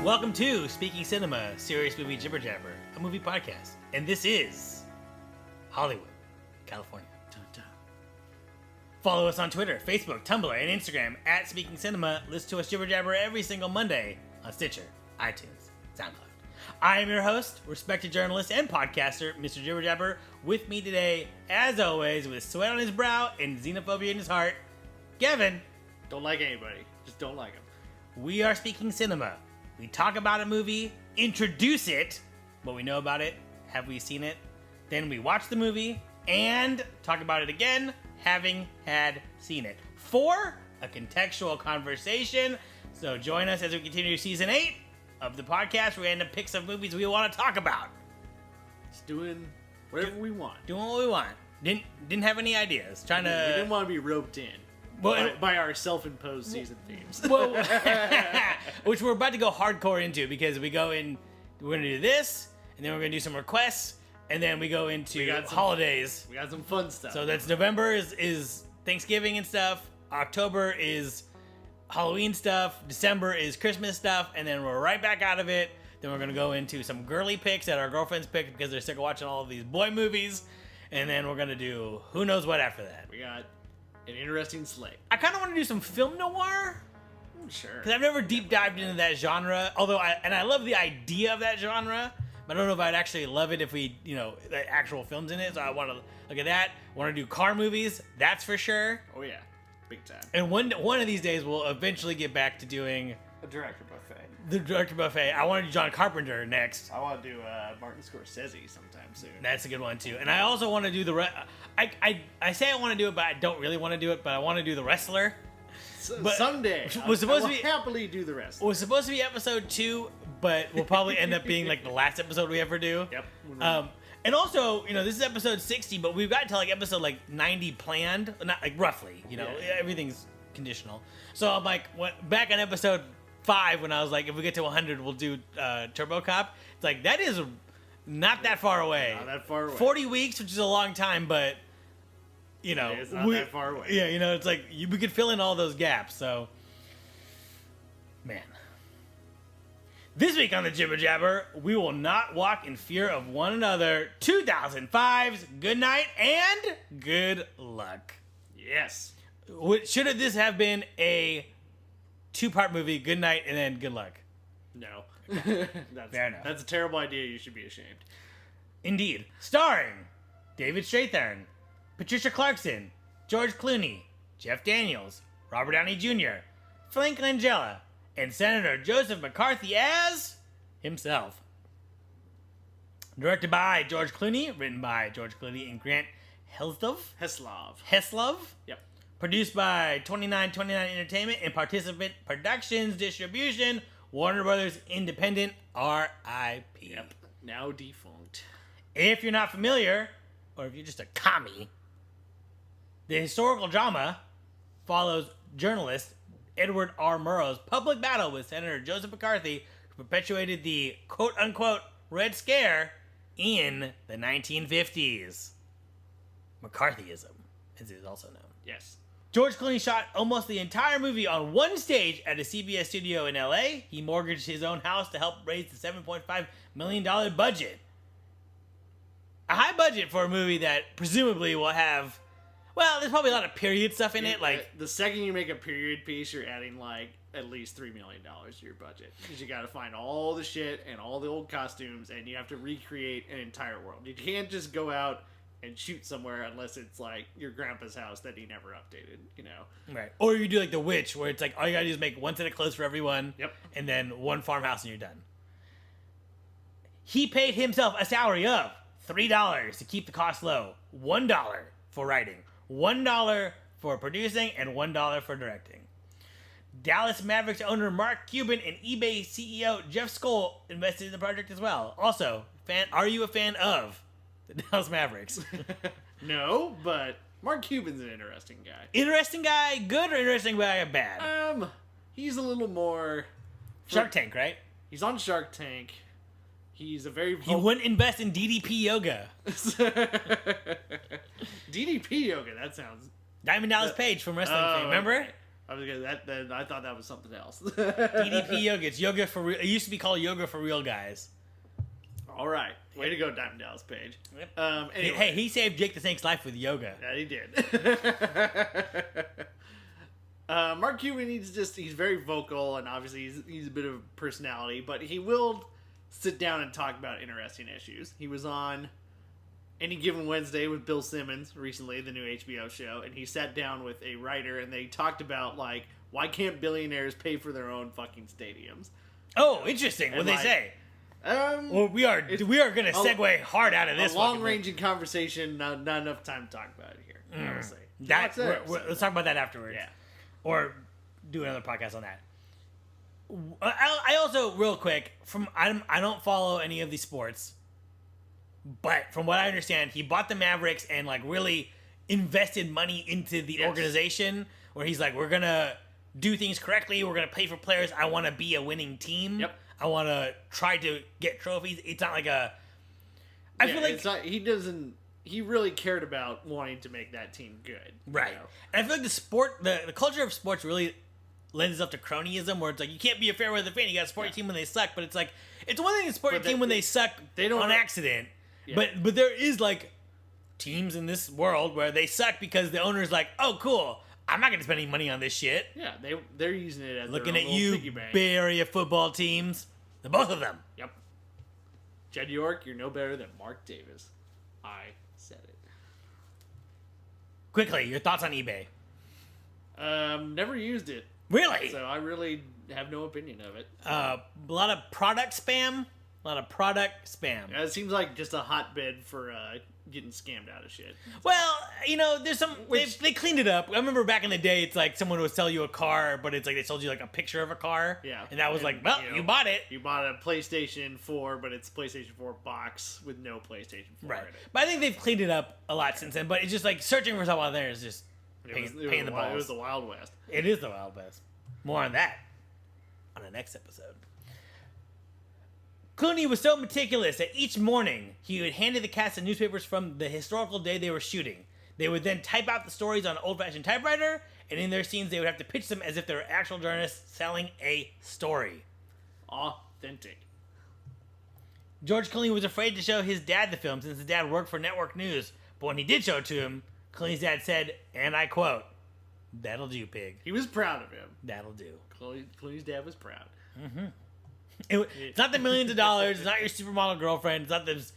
Welcome to Speaking Cinema, Serious Movie Jibber Jabber, a movie podcast. And this is Hollywood, California. Dun, dun. Follow us on Twitter, Facebook, Tumblr, and Instagram at Speaking Cinema. Listen to us Jibber Jabber every single Monday on Stitcher, iTunes, SoundCloud. I am your host, respected journalist and podcaster, Mr. Jibber Jabber. With me today, as always, with sweat on his brow and xenophobia in his heart, Gavin. Don't like anybody. Just don't like them. We are Speaking Cinema. We talk about a movie, introduce it, what we know about it, have we seen it, then we watch the movie, and talk about it again, having had seen it. For a contextual conversation. So join us as we continue season 8 of the podcast, where we end up pick some movies we want to talk about. Just doing whatever we want. Doing what we want. Didn't have any ideas. We didn't want to be roped in. By our self-imposed season themes. Well, which we're about to go hardcore into, because we're going to do this, and then we're going to do some requests, and then we go into holidays. We got some fun stuff. So that's November is Thanksgiving and stuff. October is Halloween stuff. December is Christmas stuff, and then we're right back out of it. Then we're going to go into some girly picks that our girlfriends picked because they're sick of watching all of these boy movies. And then we're going to do who knows what after that. We got an interesting slate. I kind of want to do some film noir. Sure. Because I've never deep dived into that genre. Although I love the idea of that genre, but I don't know if I'd actually love it if we, the actual films in it. So I want to look at that. I want to do car movies. That's for sure. Oh yeah, big time. And one of these days we'll eventually get back to doing a director buffet. The director buffet. I want to do John Carpenter next. I want to do Martin Scorsese sometime soon. That's a good one too. And I also want to do the I say I want to do it, but I don't really want to do it. But I want to do The Wrestler. But someday, I will happily do The Wrestler. It was supposed to be episode 2, but we'll probably end up being like the last episode we ever do. Yep. And also, this is episode 60, but we've got to like episode like 90 planned, not like roughly. Everything's conditional. So I'm like, back on episode 5 when I was like, if we get to 100, we'll do Turbo Cop. It's like that is not that far away. Not that far away. 40 weeks, which is a long time, but it's not that far away. Yeah, it's like we could fill in all those gaps. So, man, this week on the Jibber Jabber, we will not walk in fear of one another. 2005's Good Night and Good Luck. Yes. Should this have been a 2-part movie, Good Night and then Good Luck? No. Fair enough. That's a terrible idea. You should be ashamed. Indeed. Starring David Strathairn, Patricia Clarkson, George Clooney, Jeff Daniels, Robert Downey Jr., Frank Langella, and Senator Joseph McCarthy as himself. Directed by George Clooney, written by George Clooney and Grant Heslov. Yep. Produced by 2929 Entertainment and Participant Productions Distribution, Warner Brothers Independent, R.I.P. Yep. Now defunct. If you're not familiar, or if you're just a commie, the historical drama follows journalist Edward R. Murrow's public battle with Senator Joseph McCarthy, who perpetuated the quote-unquote Red Scare in the 1950s. McCarthyism, as it is also known. Yes. George Clooney shot almost the entire movie on one stage at a CBS studio in LA. He mortgaged his own house to help raise the $7.5 million budget. A high budget for a movie that presumably will have, well, there's probably a lot of period stuff in it. Like the second you make a period piece, you're adding like at least $3 million to your budget, because you got to find all the shit and all the old costumes, and you have to recreate an entire world. You can't just go out and shoot somewhere unless it's like your grandpa's house that he never updated, Right. Or you do like The Witch, where it's like all you gotta do is make one set of clothes for everyone. Yep. And then one farmhouse and you're done. He paid himself a salary of $3 to keep the cost low, $1 for writing, $1 for producing, and $1 for directing. Dallas Mavericks owner Mark Cuban and eBay CEO Jeff Skoll invested in the project as well. Also, are you a fan of the Dallas Mavericks? No, but Mark Cuban's an interesting guy. Interesting guy, good, or interesting guy, bad? He's a little more Shark Tank, right? He's on Shark Tank. He's a very... He wouldn't invest in DDP Yoga. DDP Yoga, that sounds... Diamond Dallas Page from Wrestling fame, remember? Okay. I was gonna I thought that was something else. DDP yoga. It's yoga for real. It used to be called yoga for real guys. All right, way to go, Diamond Dallas Page. Yep. Anyway. Hey, he saved Jake the Snake's life with yoga. Yeah, he did. Mark Cuban, he's very vocal, and obviously he's a bit of a personality, but he will sit down and talk about interesting issues. He was on Any Given Wednesday with Bill Simmons recently, the new HBO show, and he sat down with a writer, and they talked about, like, why can't billionaires pay for their own fucking stadiums? Oh, interesting. What'd they say? Well, we are going to segue hard out of this. A long-ranging conversation, not enough time to talk about it here, I would say. Let's talk about that afterwards. Yeah. Or do another podcast on that. I also, real quick, I don't follow any of these sports, but from what I understand, he bought the Mavericks and like really invested money into the organization. Where he's like, we're gonna do things correctly. We're gonna pay for players. I want to be a winning team. Yep. I want to try to get trophies. It's not like a. I feel like it's not, he doesn't. He really cared about wanting to make that team good. Right. You know? And I feel like the culture of sports really lends itself to cronyism, where it's like, you can't be a fair weather fan. You got to support your team when they suck. But it's like, it's one thing to support your team when they suck on accident. Yeah. But there is like teams in this world where they suck because the owner's like, oh, cool. I'm not going to spend any money on this shit. Yeah, they're using it as looking their at own you, piggy bank. Bay Area football teams. The both of them. Yep. Jed York, you're no better than Mark Davis. I said it. Quickly, your thoughts on eBay? Never used it. Really? So I really have no opinion of it. A lot of product spam. It seems like just a hotbed for getting scammed out of shit. Well, there's some. They cleaned it up. I remember back in the day, it's like someone would sell you a car, but it's like they sold you like a picture of a car. Yeah. And that was you bought it. You bought a PlayStation 4, but it's a PlayStation 4 box with no PlayStation 4 right. in it. But I think they've cleaned it up a lot since then. But it's just like searching for stuff out there is just paying the balls. It was the Wild West. It is the Wild West. More on that on the next episode. Clooney was so meticulous that each morning he would hand the cast the newspapers from the historical day they were shooting. They would then type out the stories on an old-fashioned typewriter, and in their scenes they would have to pitch them as if they were actual journalists selling a story. Authentic. George Clooney was afraid to show his dad the film since his dad worked for network news, but when he did show it to him, Clooney's dad said, and I quote, "That'll do, pig." He was proud of him. That'll do. Clooney's dad was proud. Mm-hmm. It's not the millions of dollars. It's not your supermodel girlfriend. It's not this.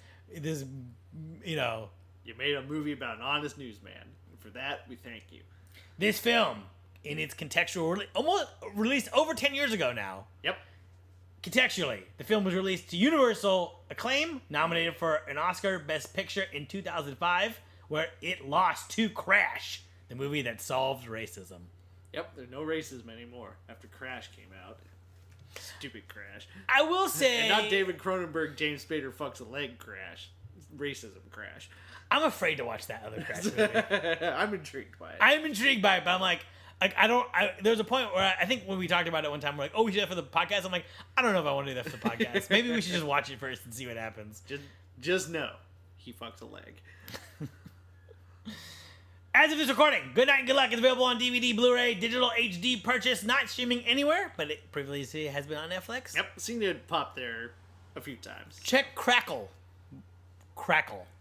You made a movie about an honest newsman. And for that, we thank you. This film, in its contextual, almost released over 10 years ago now. Yep. Contextually, the film was released to universal acclaim, nominated for an Oscar Best Picture in 2005, where it lost to Crash, the movie that solved racism. Yep, there's no racism anymore after Crash came out. Stupid Crash. I will say... And not David Cronenberg, James Spader fucks a leg Crash. Racism Crash. I'm afraid to watch that other Crash movie. I'm intrigued by it. I'm intrigued by it, but I'm like there's a point where I think when we talked about it one time, we're like, oh, we should do that for the podcast. I'm like, I don't know if I want to do that for the podcast. Maybe we should just watch it first and see what happens. Just know, he fucks a leg. As of this recording, Good Night and Good Luck is available on DVD, Blu-ray, digital HD purchase, not streaming anywhere, but it previously has been on Netflix. Yep, seen it pop there a few times. Check Crackle.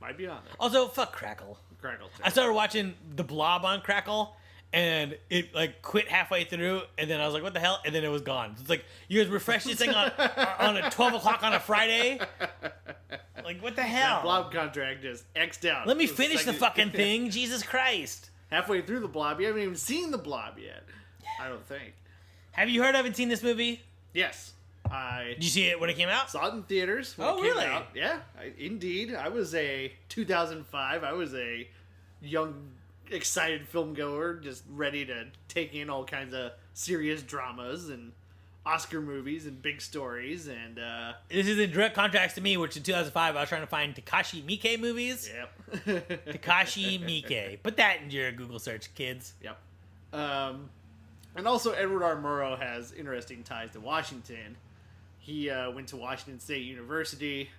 Might be on there. Also, fuck Crackle. Crackle too. I started watching The Blob on Crackle, and it like quit halfway through, and then I was like, what the hell? And then it was gone. So it's like, you guys refresh this thing on a 12 o'clock on a Friday? Like, what the hell? That Blob contract just X'd out. Let me finish the fucking thing. Jesus Christ. Halfway through the Blob, you haven't even seen the Blob yet. I don't think. Have you heard of and seen this movie? Yes. Did you see it when it came out? Saw it in theaters when it came out. Yeah, indeed. I was a 2005. I was a young, excited film goer, just ready to take in all kinds of serious dramas and Oscar movies and big stories. And this is in direct contrast to me, which in 2005 I was trying to find Takashi Miike movies. Yep. Takashi Miike. Put that in your Google search, kids. Yep. And also Edward R. Murrow has interesting ties to Washington. He went to Washington State University,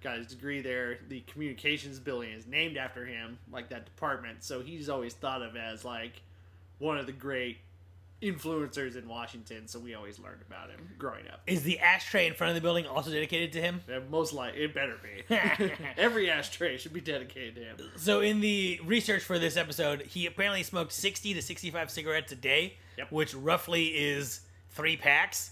got his degree there. The communications building is named after him, like that department. So he's always thought of as like one of the great influencers in Washington, so we always learned about him growing up. Is the ashtray in front of the building also dedicated to him? Most likely, it better be. Every ashtray should be dedicated to him. So in the research for this episode, he apparently smoked 60 to 65 cigarettes a day, Yep. which roughly is 3 packs.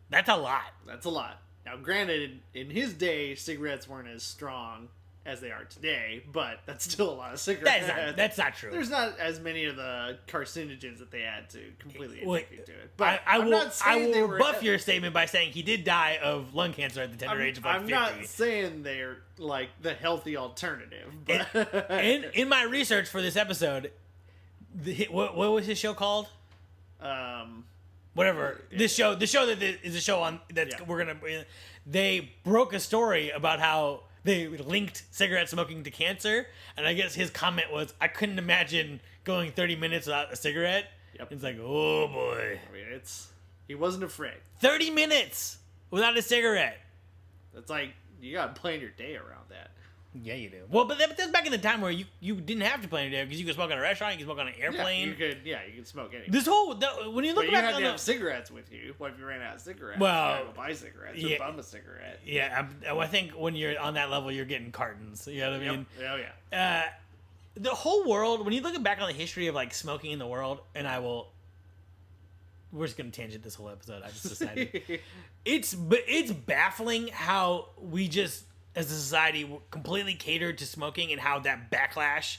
That's a lot. That's a lot. Now, granted, in his day, cigarettes weren't as strong as they are today, but that's still a lot of cigarettes. That's not true. There's not as many of the carcinogens that they add to completely Well, addict you to it. But I I'm will, not saying they were rebuff your statement by saying he did die of lung cancer at the tender age of like I'm 50. not saying they're like the healthy alternative. But In my research for this episode, what was his show called? Whatever. The show that is a show on that Yeah. we're gonna. They broke a story about how they linked cigarette smoking to cancer, and I guess his comment was, "I couldn't imagine going 30 minutes without a cigarette." Yep. It's like, oh boy, I mean, he wasn't afraid. 30 minutes without a cigarette. It's like you gotta plan your day around that. Yeah, you do. Well, but that's back in the time where you didn't have to plan your day because you could smoke on a restaurant, you could smoke on an airplane. You could smoke anything. This whole when you look But you back had on to the have cigarettes with you. What if you ran out of cigarettes? Well, you gotta go buy cigarettes yeah. or bum a cigarette. yeah, I think when you're on that level, you're getting cartons. You know what I mean? Oh yeah. The whole world, when you look back on the history of like smoking in the world, and we're just gonna tangent this whole episode. I just decided it's baffling how we just as a society completely catered to smoking and how that backlash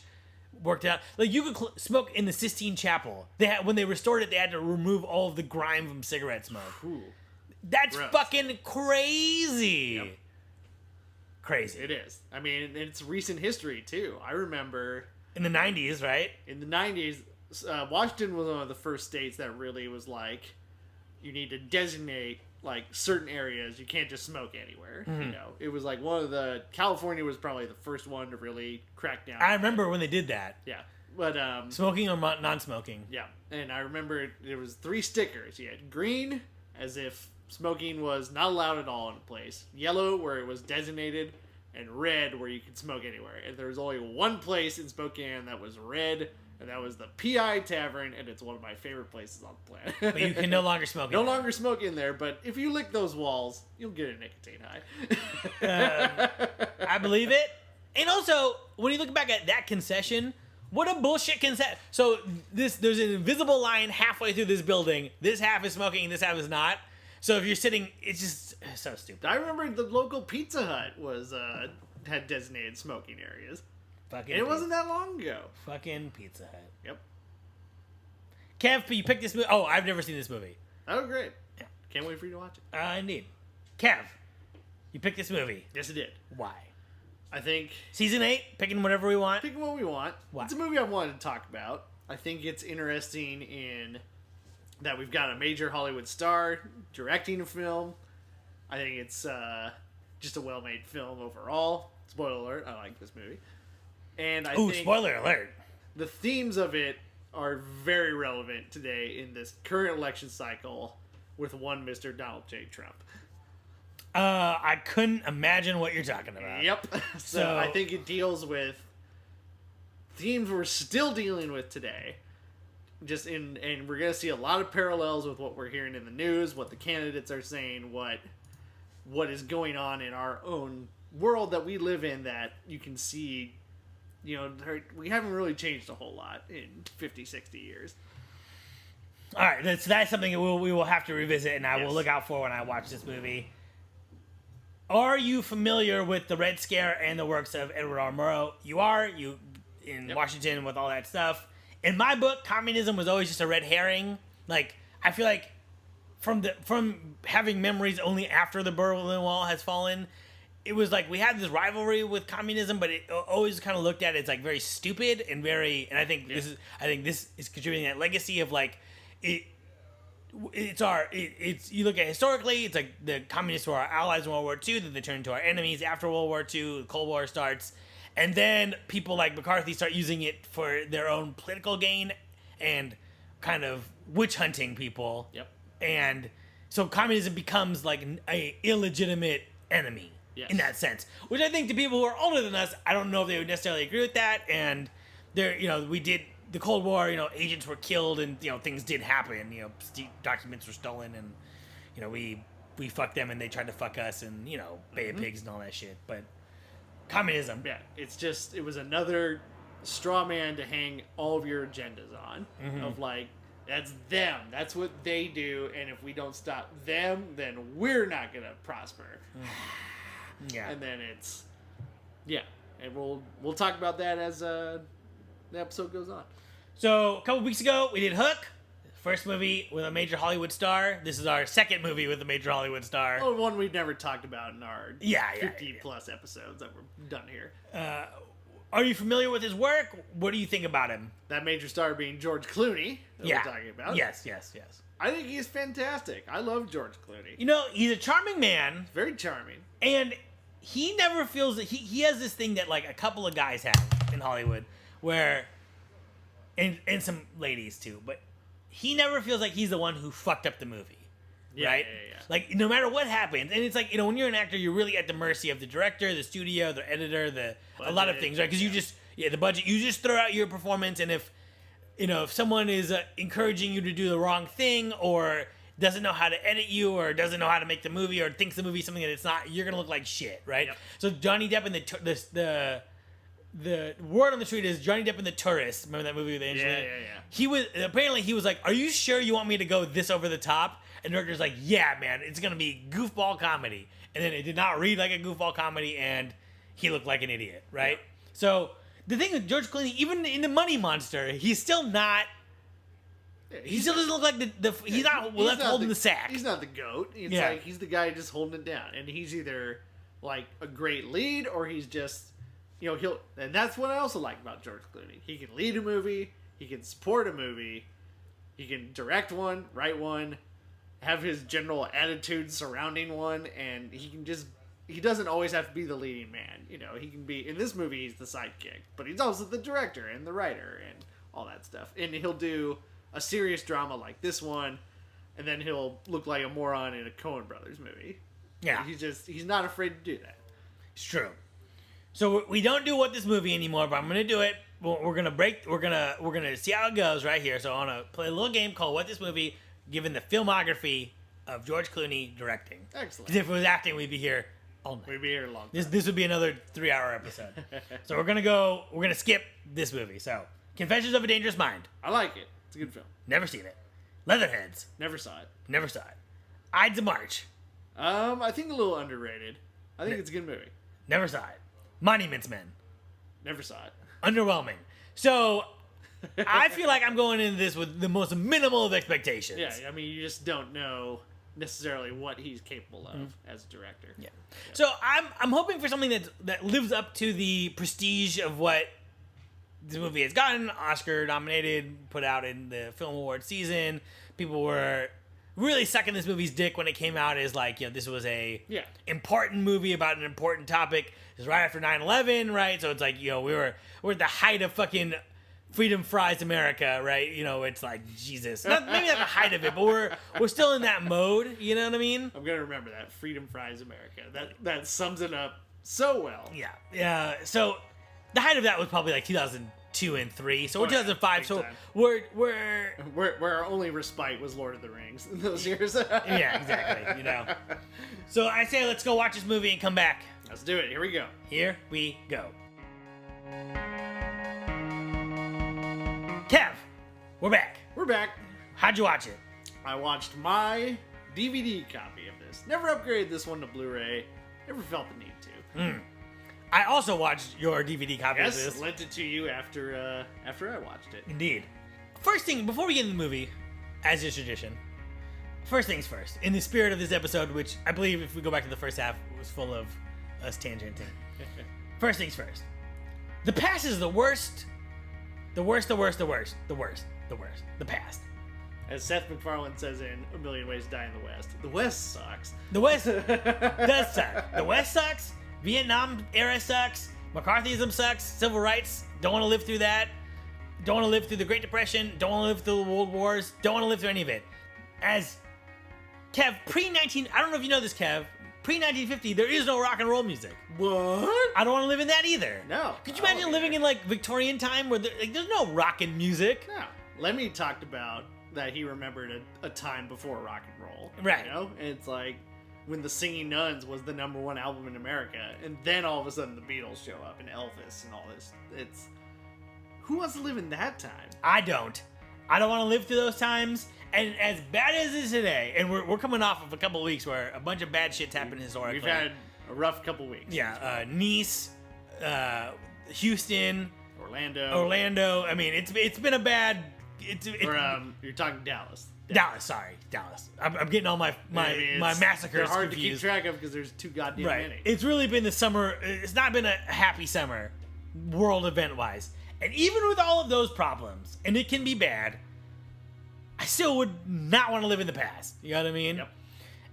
worked out. Like you could smoke in the Sistine Chapel. When they restored it, they had to remove all of the grime from cigarette smoke. Ooh, That's gross. fucking crazy. Yep. Crazy. It is. I mean, it's recent history too. I remember In the 90s, right? in the 90s, Washington was one of the first states that really was like, you need to designate like certain areas. You can't just smoke anywhere. Mm-hmm. You know, it was like California was probably the first one to really crack down. I remember when they did that. Yeah, but Smoking or non-smoking. yeah, and I remember there was 3 stickers. You had green, as if smoking was not allowed at all in a place. Yellow, where it was designated, and red, where you could smoke anywhere. And there was only one place in Spokane that was red, and that was the PI Tavern, and it's one of my favorite places on the planet. But you can no longer smoke in no there. longer smoke in there, but if you lick those walls, you'll get a nicotine high. I believe it. And also, when you look back at that concession, what a bullshit concession. So there's an invisible line halfway through this building. This half is smoking, this half is not. So if you're sitting, it's just so stupid. I remember the local Pizza Hut had designated smoking areas. Fucking And it wasn't that long ago. fucking Pizza Hut. Yep. Kev, you picked this movie. Oh, I've never seen this movie. Oh, great. Yeah. Can't wait for you to watch it. Indeed. Kev, you picked this movie. Yes, it did. Why? I think Season 8, picking whatever we want. picking what we want. Why? It's a movie I wanted to talk about. I think it's interesting in that we've got a major Hollywood star directing a film. I think it's just a well-made film overall. Spoiler alert, I like this movie. And I Ooh, think spoiler alert. the themes of it are very relevant today in this current election cycle with one Mr. Donald J. Trump. I couldn't imagine what you're talking about. Yep. So I think it deals with themes we're still dealing with today. And we're gonna see a lot of parallels with what we're hearing in the news, what the candidates are saying, what is going on in our own world that we live in, that you can see, you know, we haven't really changed a whole lot in 50, 60 years. All right, that's something that we will have to revisit, and I will Yes. look out for when I watch this movie. Are you familiar with the Red Scare and the works of Edward R. Murrow? You are. In Yep. Washington with all that stuff. In my book, communism was always just a red herring. Like, I feel like from having memories only after the Berlin Wall has fallen, it was like we had this rivalry with communism, but it always kind of looked at it as like very stupid and very. And I think this is contributing that legacy of like it. It's you look at historically, it's like the communists were our allies in World War II, then they turned into our enemies after World War II. The Cold War starts, and then people like McCarthy start using it for their own political gain and kind of witch hunting people. Yep. And so communism becomes like a illegitimate enemy Yes. in that sense, which I think to people who are older than us, I don't know if they would necessarily agree with that. And there, we did the Cold War, agents were killed and things did happen. Documents were stolen and we fucked them and they tried to fuck us and Bay of Pigs and all that shit. But communism, Yeah, it was another straw man to hang all of your agendas on. Of like, that's them. That's what they do. And if we don't stop them, then we're not gonna prosper. yeah. And then and we'll talk about that as the episode goes on. So a couple weeks ago, we did Hook, first movie with a major Hollywood star. This is our second movie with a major Hollywood star. Oh, one we've never talked about in our 50 plus episodes that we're done here. Are you familiar with his work? What do you think about him? That major star being George Clooney that we're talking about. Yes. I think he's fantastic. I love George Clooney. He's a charming man. Very charming. And he never feels that he has this thing that like a couple of guys have in Hollywood where and some ladies too, but he never feels like he's the one who fucked up the movie. Right? Yeah. Like no matter what happens, and it's like, when you're an actor, you're really at the mercy of the director, the studio, the editor, a lot of things, right? Because the budget, you just throw out your performance, and if someone is encouraging you to do the wrong thing or doesn't know how to edit you or doesn't know how to make the movie or thinks the movie's something that it's not, you're gonna look like shit, right? Yep. So Johnny Depp and the word on the street is Johnny Depp and the Tourist. Remember that movie with Angelina? Yeah. He was like, "Are you sure you want me to go this over the top?" And the director's like, "Yeah, man, it's gonna be goofball comedy." And then it did not read like a goofball comedy, and he looked like an idiot, right? Yeah. So the thing with George Clooney, even in the Money Monster, he's still not. He still doesn't look like he's not left holding the sack. He's not the goat. It's like he's the guy just holding it down, and he's either like a great lead or he's just he'll. And that's what I also like about George Clooney. He can lead a movie, he can support a movie, he can direct one, write one, have his general attitude surrounding one, and he doesn't always have to be the leading man. He can be, in this movie he's the sidekick, but he's also the director and the writer and all that stuff. And he'll do a serious drama like this one, and then he'll look like a moron in a Coen Brothers movie. Yeah. He's not afraid to do that. It's true. So we don't do What This Movie anymore, but I'm gonna do it. We're gonna see how it goes right here. So I wanna play a little game called What This Movie, given the filmography of George Clooney directing. Excellent. Because if it was acting, we'd be here all night. We'd be here a long time. This would be another 3-hour episode. So we're gonna skip this movie. So Confessions of a Dangerous Mind. I like it. It's a good film. Never seen it. Leatherheads. Never saw it. Never saw it. Ides of March. I think a little underrated. I think it's a good movie. Never saw it. Monuments Men. Never saw it. Underwhelming. So I feel like I'm going into this with the most minimal of expectations. Yeah, I mean, you just don't know necessarily what he's capable of as a director. Yeah. So I'm hoping for something that lives up to the prestige of what this movie has gotten. Oscar nominated, put out in the film award season. People were really sucking this movie's dick when it came out as like, this was a important movie about an important topic. It was right after 9/11, right? So it's like, we're at the height of fucking Freedom Fries America, right? It's like, Jesus. Maybe not the height of it, but we're still in that mode, you know what I mean? I'm gonna remember that. Freedom Fries America. That sums it up so well. Yeah. So the height of that was probably like 2002 and 3. So we're 2005. So time. where our only respite was Lord of the Rings in those years. Yeah, exactly. So I say let's go watch this movie and come back. Let's do it. Here we go. Here we go. Kev, we're back. We're back. How'd you watch it? I watched my DVD copy of this. Never upgraded this one to Blu-ray. Never felt the need to. I also watched your DVD copy of Yes, this. lent it to you after I watched it. Indeed. First thing, before we get into the movie, as is tradition, first things first. In the spirit of this episode, which I believe if we go back to the first half, was full of us tangenting. First things first. The past is the worst. The worst. The past. As Seth MacFarlane says in A Million Ways to Die in the West, the West sucks. The West does suck. The West sucks. Vietnam era sucks. McCarthyism sucks. Civil rights. Don't want to live through that. Don't want to live through the Great Depression. Don't want to live through the World Wars. Don't want to live through any of it. As Kev, pre-19... I don't know if you know this, Kev. pre-1950, there is no rock and roll music. What? I don't want to live in that either. No. Could you imagine living in like Victorian time where there's no rock and music? No. Lemmy talked about that he remembered a time before rock and roll. Right. You know? And it's like when the Singing Nuns was the #1 album in America, and then all of a sudden the Beatles show up and Elvis and all this. It's who wants to live in that time? I don't want to live through those times. And as bad as it is today, and we're coming off of a couple of weeks where a bunch of bad shit's happened historically. We've had a rough couple weeks. Yeah, Nice, Houston, Orlando. I mean, it's been a bad. You're talking Dallas. Dallas. I'm getting all my massacres They're hard confused. to keep track of because there's too goddamn many. It's really been the summer. It's not been a happy summer, world event wise. And even with all of those problems, and it can be bad, I still would not want to live in the past. You know what I mean? Yep.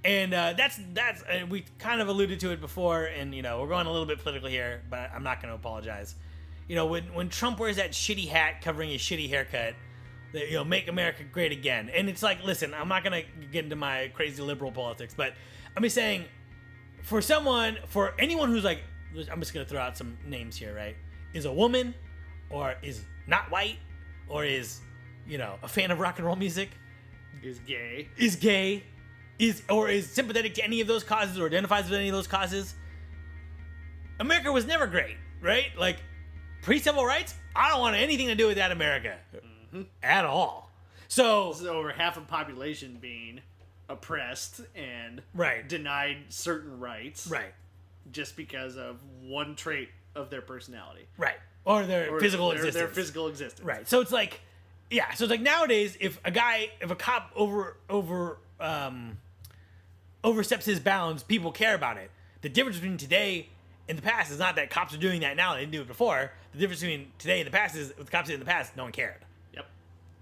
And that's we kind of alluded to it before, and we're going a little bit political here, but I'm not going to apologize. When Trump wears that shitty hat covering his shitty haircut, that make America great again, and it's like, listen, I'm not going to get into my crazy liberal politics, but I'm just saying, for anyone who's like, I'm just going to throw out some names here, right? Is a woman, or is not white, or is a fan of rock and roll music, is gay, or is sympathetic to any of those causes or identifies with any of those causes. America was never great, right? Like, pre-civil rights, I don't want anything to do with that America at all. So this is over half a population being oppressed and denied certain rights, just because of one trait of their personality, or their physical existence. Their physical existence, right? So it's like, nowadays, if a cop oversteps his bounds, people care about it. The difference between today and the past is not that cops are doing that now; they didn't do it before. The difference between today and the past is, with the cops did in the past, no one cared. Yep.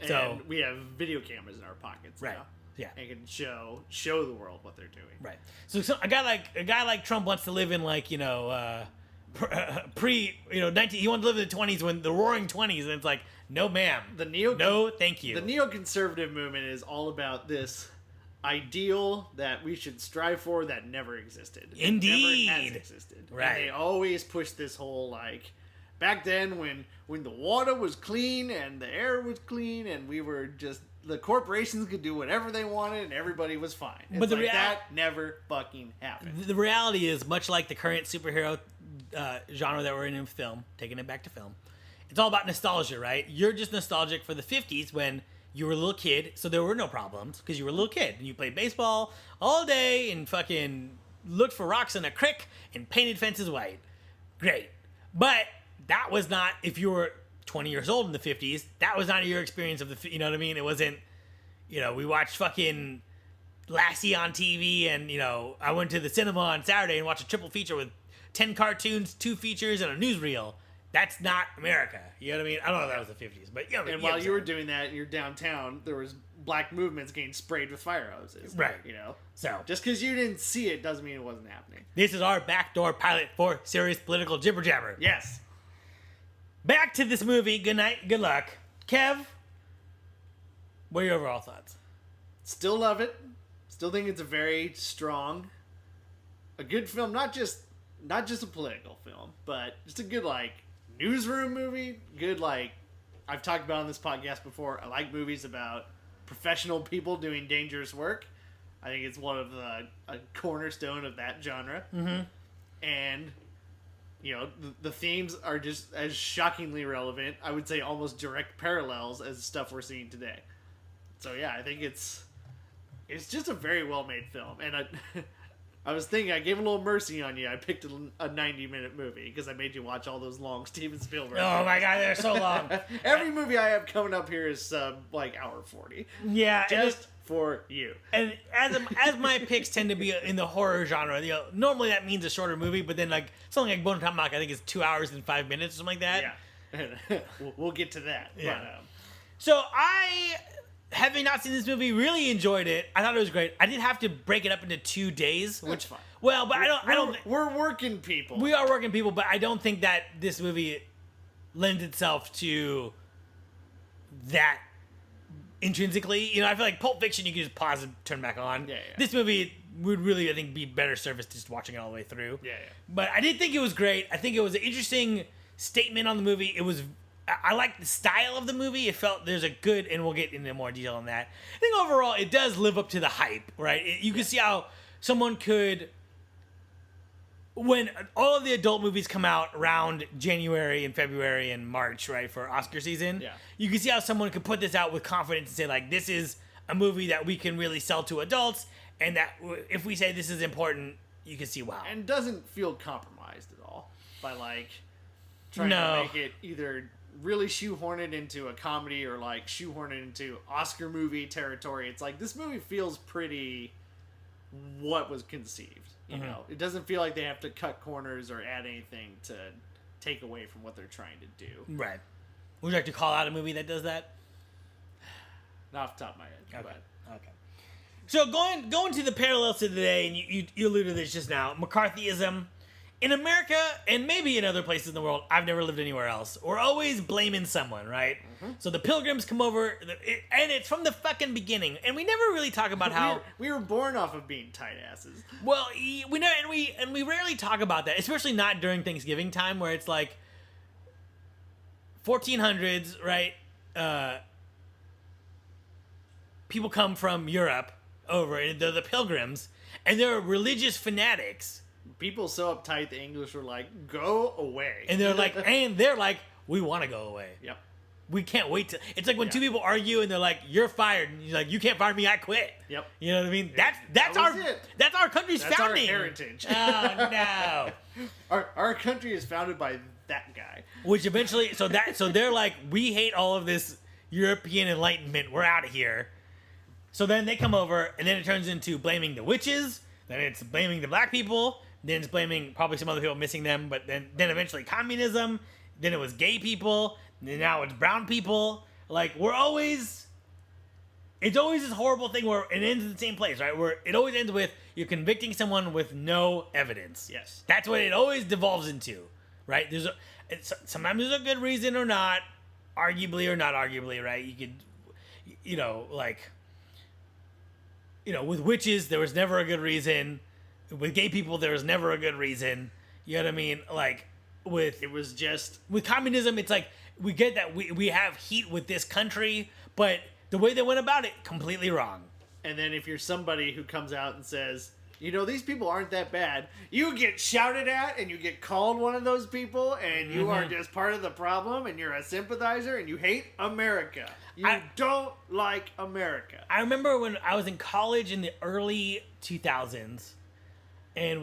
And so we have video cameras in our pockets now. Yeah. And can show the world what they're doing. Right. So a guy like Trump wants to live in he wanted to live in the 20s, when the Roaring 20s, and it's like, no, ma'am. No, thank you. The neoconservative movement is all about this ideal that we should strive for that never existed. Indeed. It never has existed. Right. And they always push this whole, back then when the water was clean and the air was clean and we were just, the corporations could do whatever they wanted and everybody was fine. But that never fucking happened. The reality is, much like the current superhero genre that we're in film, taking it back to film, it's all about nostalgia, right? You're just nostalgic for the 50s when you were a little kid, so there were no problems because you were a little kid and you played baseball all day and fucking looked for rocks in a creek and painted fences white. Great. But that was not, if you were 20 years old in the 50s, that was not your experience of you know what I mean? It wasn't, we watched fucking Lassie on TV, and, I went to the cinema on Saturday and watched a triple feature with 10 cartoons, 2 features, and a newsreel. That's not America. You know what I mean? I don't know if that was the 50s, but and while you were doing that, you're downtown, there was black movements getting sprayed with fire hoses. Right. So just because you didn't see it doesn't mean it wasn't happening. This is our backdoor pilot for serious political jibber jabber. Yes. Back to this movie. Good night. Good luck. Kev, what are your overall thoughts? Still love it. Still think it's a very strong, a good film. Not just a political film, but just a good, newsroom movie. Good, I've talked about on this podcast before. I like movies about professional people doing dangerous work. I think it's one of a cornerstone of that genre. Mm-hmm. And the themes are just as shockingly relevant. I would say almost direct parallels as stuff we're seeing today. So yeah, I think it's just a very well made film. And I was thinking, I gave a little mercy on you. I picked a 90-minute movie because I made you watch all those long Steven Spielberg movies. My God, they're so long. Every movie I have coming up here is hour 40. Yeah, just for you. And as my picks tend to be in the horror genre, normally that means a shorter movie, but then something like Bone Tomahawk, I think is 2 hours and 5 minutes or something like that. Yeah, we'll get to that. Yeah. So I, having not seen this movie, really enjoyed it. I thought it was great. I did have to break it up into 2 days, which that's fine. Well, but we're working people. We are working people, but I don't think that this movie lends itself to that intrinsically. I feel like Pulp Fiction, you can just pause and turn back on. Yeah. This movie, would really, I think, be better service just watching it all the way through. Yeah. But I did think it was great. I think it was an interesting statement on the movie. It was. I like the style of the movie. It felt there's a good, and we'll get into more detail on that. I think overall it does live up to the hype, right? You can see how someone could, when all of the adult movies come out around January and February and March, right, for Oscar season, you can see how someone could put this out with confidence and say, like, this is a movie that we can really sell to adults, and that if we say this is important, you can see, wow. And doesn't feel compromised at all by, like, trying to make it either really shoehorn it into a comedy or like shoehorn it into Oscar movie territory. It's like this movie feels pretty what was conceived, you know. It doesn't feel like they have to cut corners or add anything to take away from what they're trying to do. Right. Would you like to call out a movie that does that? Not off the top of my head. Okay. So going to the parallels to today, and you alluded to this just now, McCarthyism. In America, and maybe in other places in the world, I've never lived anywhere else, we're always blaming someone, right? So the Pilgrims come over, and it's from the fucking beginning, and we never really talk about how... we were born off of being tight asses. Well, we know, and we rarely talk about that, especially not during Thanksgiving time, where it's like 1400s, right? People come from Europe over, and they're the Pilgrims, and they're religious fanatics. People so uptight, the English were like, go away. And they're like, we want to go away. Yep. We can't wait to... It's like when two people argue and they're like, you're fired. And you're like, you can't fire me, I quit. Yep. You know what I mean? That's our country's founding. That's our heritage. Oh, no. Our country is founded by that guy. Which eventually... So they're like, we hate all of this European Enlightenment. We're out of here. So then they come over, and then it turns into blaming the witches. Then it's blaming the black people. Then it's blaming probably some other people missing them, but then eventually communism. Then it was gay people. And now it's brown people. Like, it's always this horrible thing where it ends in the same place, right? Where it always ends with you're convicting someone with no evidence. Yes. That's what it always devolves into, right? Sometimes there's a good reason or not, arguably or not arguably, right? You could, with witches, there was never a good reason. With gay people, there was never a good reason. You know what I mean? Like, with communism, it's like, we get that we have heat with this country, but the way they went about it, completely wrong. And then if you're somebody who comes out and says, these people aren't that bad, you get shouted at and you get called one of those people and you are just part of the problem and you're a sympathizer and you hate America. You don't like America. I remember when I was in college in the early 2000s, and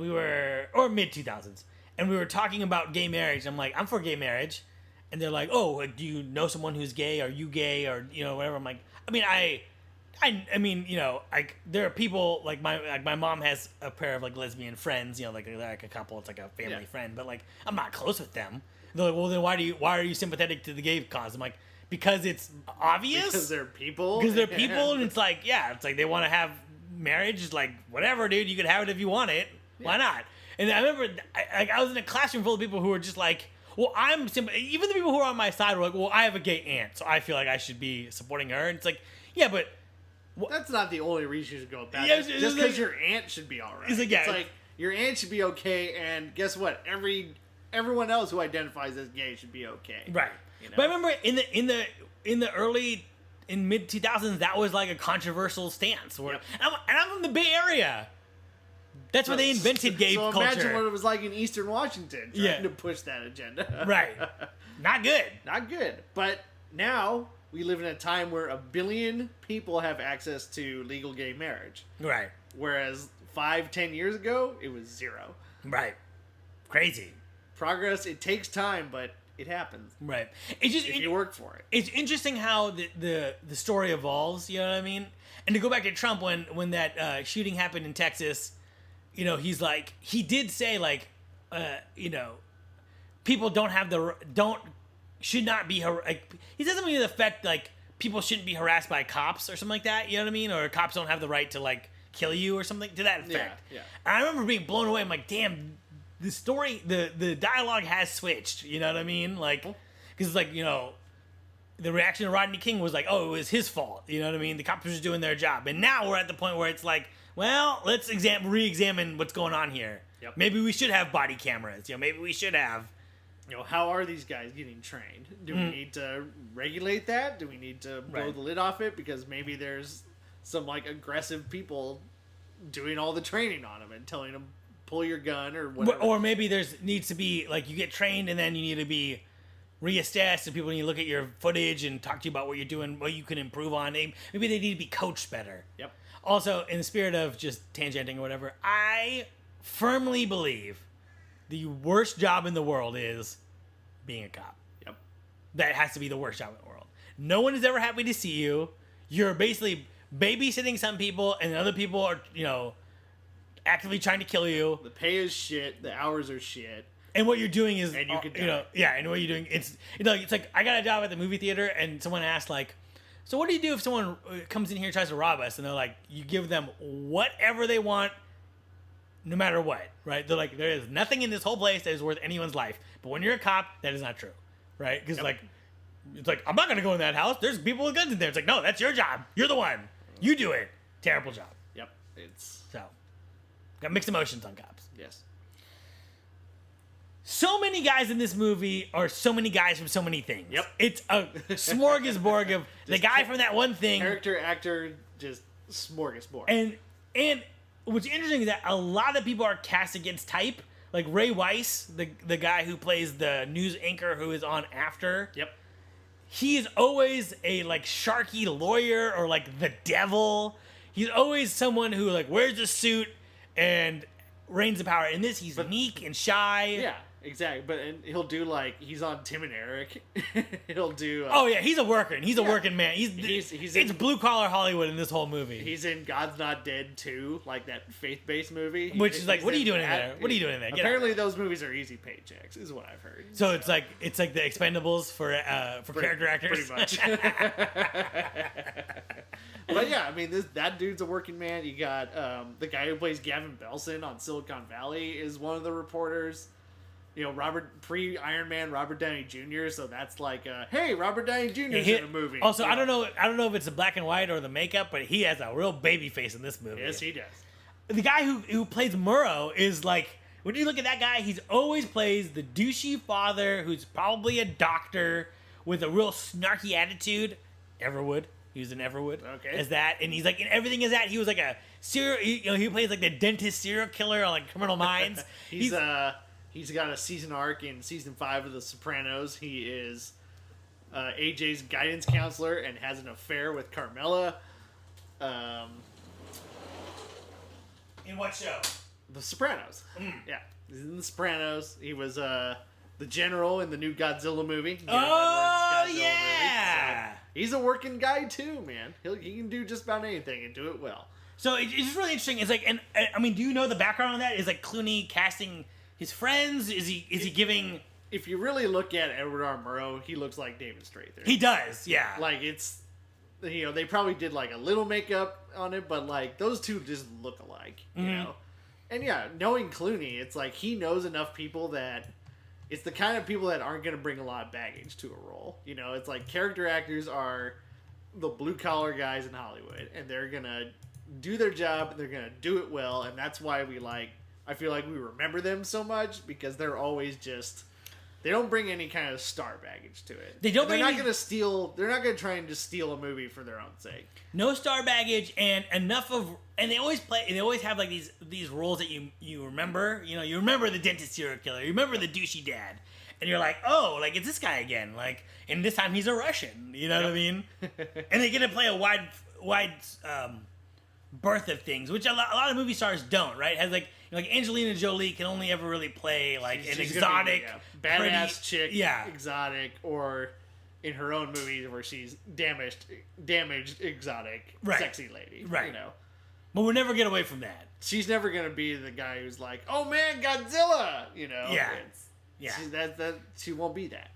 or mid 2000s, and we were talking about gay marriage. I'm like, I'm for gay marriage. And they're like, oh, do you know someone who's gay? Are you gay? Or, whatever. I'm like, I mean, there are people, like my mom has a pair of, like, lesbian friends, like a couple, it's like a family friend, but, like, I'm not close with them. They're like, well, then why are you sympathetic to the gay cause? I'm like, because it's obvious. Because they're people. And it's like, they want to have marriage. It's like, whatever, dude, you can have it if you want it. Yeah. Why not? And I remember, I was in a classroom full of people who were just like, well, even the people who are on my side were like, well, I have a gay aunt, so I feel like I should be supporting her. And it's like, yeah, but... that's not the only reason you should go about it. Just because your aunt should be all right. It's like, your aunt should be okay, and guess what? Everyone else who identifies as gay should be okay. Right. But I remember in the early... in mid 2000s, that was like a controversial stance. And I'm from the Bay Area. That's when they invented gay culture. So imagine what it was like in Eastern Washington trying to push that agenda. Right. Not good. Not good. But now we live in a time where 1 billion people have access to legal gay marriage. Right. Whereas 5-10 years ago, it was 0. Right. Crazy. Progress, it takes time, but it happens. Right. It's just, if you work for it. It's interesting how the story evolves, you know what I mean? And to go back to Trump, when that shooting happened in Texas, he's like, he did say, like, people should not be, like, he said something to the effect, like, people shouldn't be harassed by cops or something like that, you know what I mean? Or cops don't have the right to, like, kill you or something to that effect. Yeah. And I remember being blown away. I'm like, damn, the story, the dialogue has switched, you know what I mean? Like, because it's like, the reaction of Rodney King was like, oh, it was his fault. You know what I mean? The cops were just doing their job. And now we're at the point where it's like, well, let's re-examine what's going on here. Yep. Maybe we should have body cameras. Maybe we should have. How are these guys getting trained? Do we need to regulate that? Do we need to blow the lid off it? Because maybe there's some like aggressive people doing all the training on them and telling them pull your gun or whatever. Or maybe needs to be like you get trained and then you need to be reassessed and people need to look at your footage and talk to you about what you're doing, what you can improve on. Maybe they need to be coached better. Yep. Also, in the spirit of just tangenting or whatever, I firmly believe the worst job in the world is being a cop. Yep. That has to be the worst job in the world. No one is ever happy to see you. You're basically babysitting some people, and other people are, actively trying to kill you. The pay is shit. The hours are shit. And what you're doing is, and you could and what you're doing, it's like I got a job at the movie theater, and someone asked like, so what do you do if someone comes in here and tries to rob us? And they're like, you give them whatever they want, no matter what, right? They're like, there is nothing in this whole place that is worth anyone's life. But when you're a cop, that is not true, right? Because it's like, I'm not going to go in that house. There's people with guns in there. It's like, no, that's your job. You're the one. You do it. Terrible job. Yep. It's so got mixed emotions on cops. Yes. So many guys in this movie are so many guys from so many things. Yep. It's a smorgasbord of the guy from that one thing. Character, actor, just smorgasbord. And what's interesting is that a lot of people are cast against type. Like Ray Weiss, the guy who plays the news anchor who is on After. Yep. He is always a like sharky lawyer or like the devil. He's always someone who like wears a suit and reigns in power. In this, he's meek and shy. Yeah, exactly. But he'll do like he's on Tim and Eric. He'll do. Oh yeah, he's a worker. And he's a working man. He's it's blue collar Hollywood in this whole movie. He's in God's Not Dead 2, like that faith-based movie. Which is like, what are you doing in there? What are you doing in there? Apparently, those movies are easy paychecks, is what I've heard. So it's like the Expendables for character actors. Pretty much. But yeah, I mean, that dude's a working man. You got the guy who plays Gavin Belson on Silicon Valley is one of the reporters. Pre-Iron Man, Robert Downey Jr. So that's like, hey, Robert Downey Jr. is in a movie. Also, I don't know if it's the black and white or the makeup, but he has a real baby face in this movie. Yes, he does. The guy who plays Murrow is like, when you look at that guy, he's always plays the douchey father who's probably a doctor with a real snarky attitude. Everwood. He was in Everwood. Okay. As that. And he's like, in everything as that. He was like a he plays like the dentist serial killer on like Criminal Minds. He's got a season arc in season 5 of The Sopranos. He is AJ's guidance counselor and has an affair with Carmela. In what show? The Sopranos. Yeah, he's in The Sopranos. He was the general in the new Godzilla movie. Oh yeah. So he's a working guy too, man. He can do just about anything and do it well. So it's really interesting. It's like, and I mean, do you know the background on that? Is like Clooney casting his friends? Is he giving? If you really look at Edward R. Murrow, he looks like David Strathairn. He does, yeah. Like it's, they probably did like a little makeup on it, but like those two just look alike, you know. And yeah, knowing Clooney, it's like he knows enough people that it's the kind of people that aren't going to bring a lot of baggage to a role. It's like character actors are the blue collar guys in Hollywood, and they're gonna do their job and they're gonna do it well, and that's why I feel like we remember them so much because they're always just. They don't bring any kind of star baggage to it. They're not going to steal. They're not going to try and just steal a movie for their own sake. No star baggage and enough of. And they always play. They always have like these roles that you remember. You remember the dentist serial killer. You remember the douchey dad, and you're like, oh, like it's this guy again. Like, and this time he's a Russian. You know what I mean? And they get to play a wide berth of things, which a lot of movie stars don't. Right? Has like Angelina Jolie can only ever really play like an exotic, badass chick, yeah, exotic, or in her own movies where she's damaged, exotic, sexy lady, right? But we'll never get away from that. She's never gonna be the guy who's like, "Oh man, Godzilla," Yeah, she won't be that.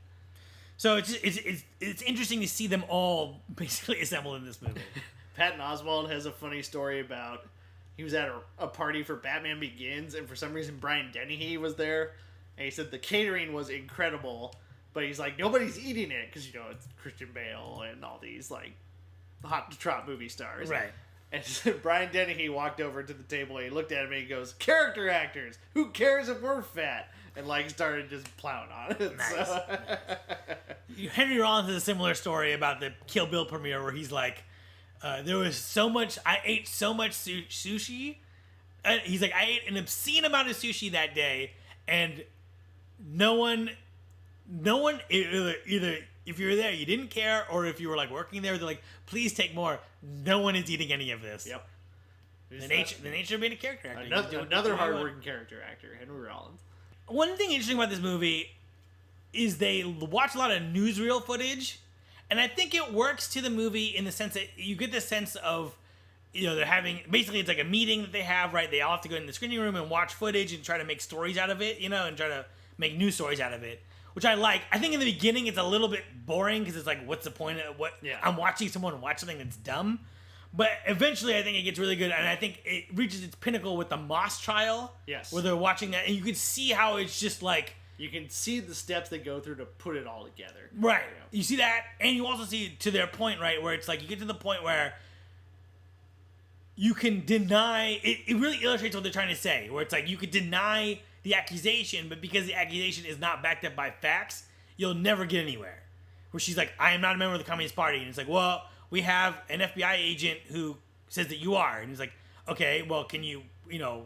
So it's interesting to see them all basically assembled in this movie. Patton Oswalt has a funny story about. He was at a party for Batman Begins, and for some reason Brian Dennehy was there. And he said the catering was incredible, But he's like, nobody's eating it because, you know, it's Christian Bale and all these, like, hot to trot movie stars. Right. And so Brian Dennehy walked over to the table and he looked at him and he goes, character actors, who cares if we're fat? And, like, started just plowing on it. Nice. So. Henry Rollins has a similar story about the Kill Bill premiere where he's like, there was so much, I ate so much sushi. He's like, I ate an obscene amount of sushi that day, and no one, either if you were there, you didn't care, or if you were like working there, they're like, please take more. No one is eating any of this. Yep. The nature of being a character actor. Another hardworking character actor, Henry Rollins. One thing interesting about this movie is they watch a lot of newsreel footage, and I think it works to the movie in the sense that you get the sense of, you know, they're having, basically it's like a meeting that they have, right? They all have to go in the screening room and watch footage and try to make stories out of it, you know, and try to make news stories out of it, which I like. I think in the beginning it's a little bit boring because it's like, what's the point of what? Yeah. I'm watching someone watch something that's dumb. But eventually I think it gets really good, and I think it reaches its pinnacle with the Moss trial. Yes. Where they're watching that, and you can see how it's just like... You can see the steps they go through to put it all together. Right. You see that, and you also see to their point, right, where it's like you get to the point where you can deny... It really illustrates what they're trying to say, where it's like you could deny the accusation, but because the accusation is not backed up by facts, you'll never get anywhere. Where she's like, I am not a member of the Communist Party, and it's like, well... We have an FBI agent who says that you are. And he's like, okay, well, can you, you know,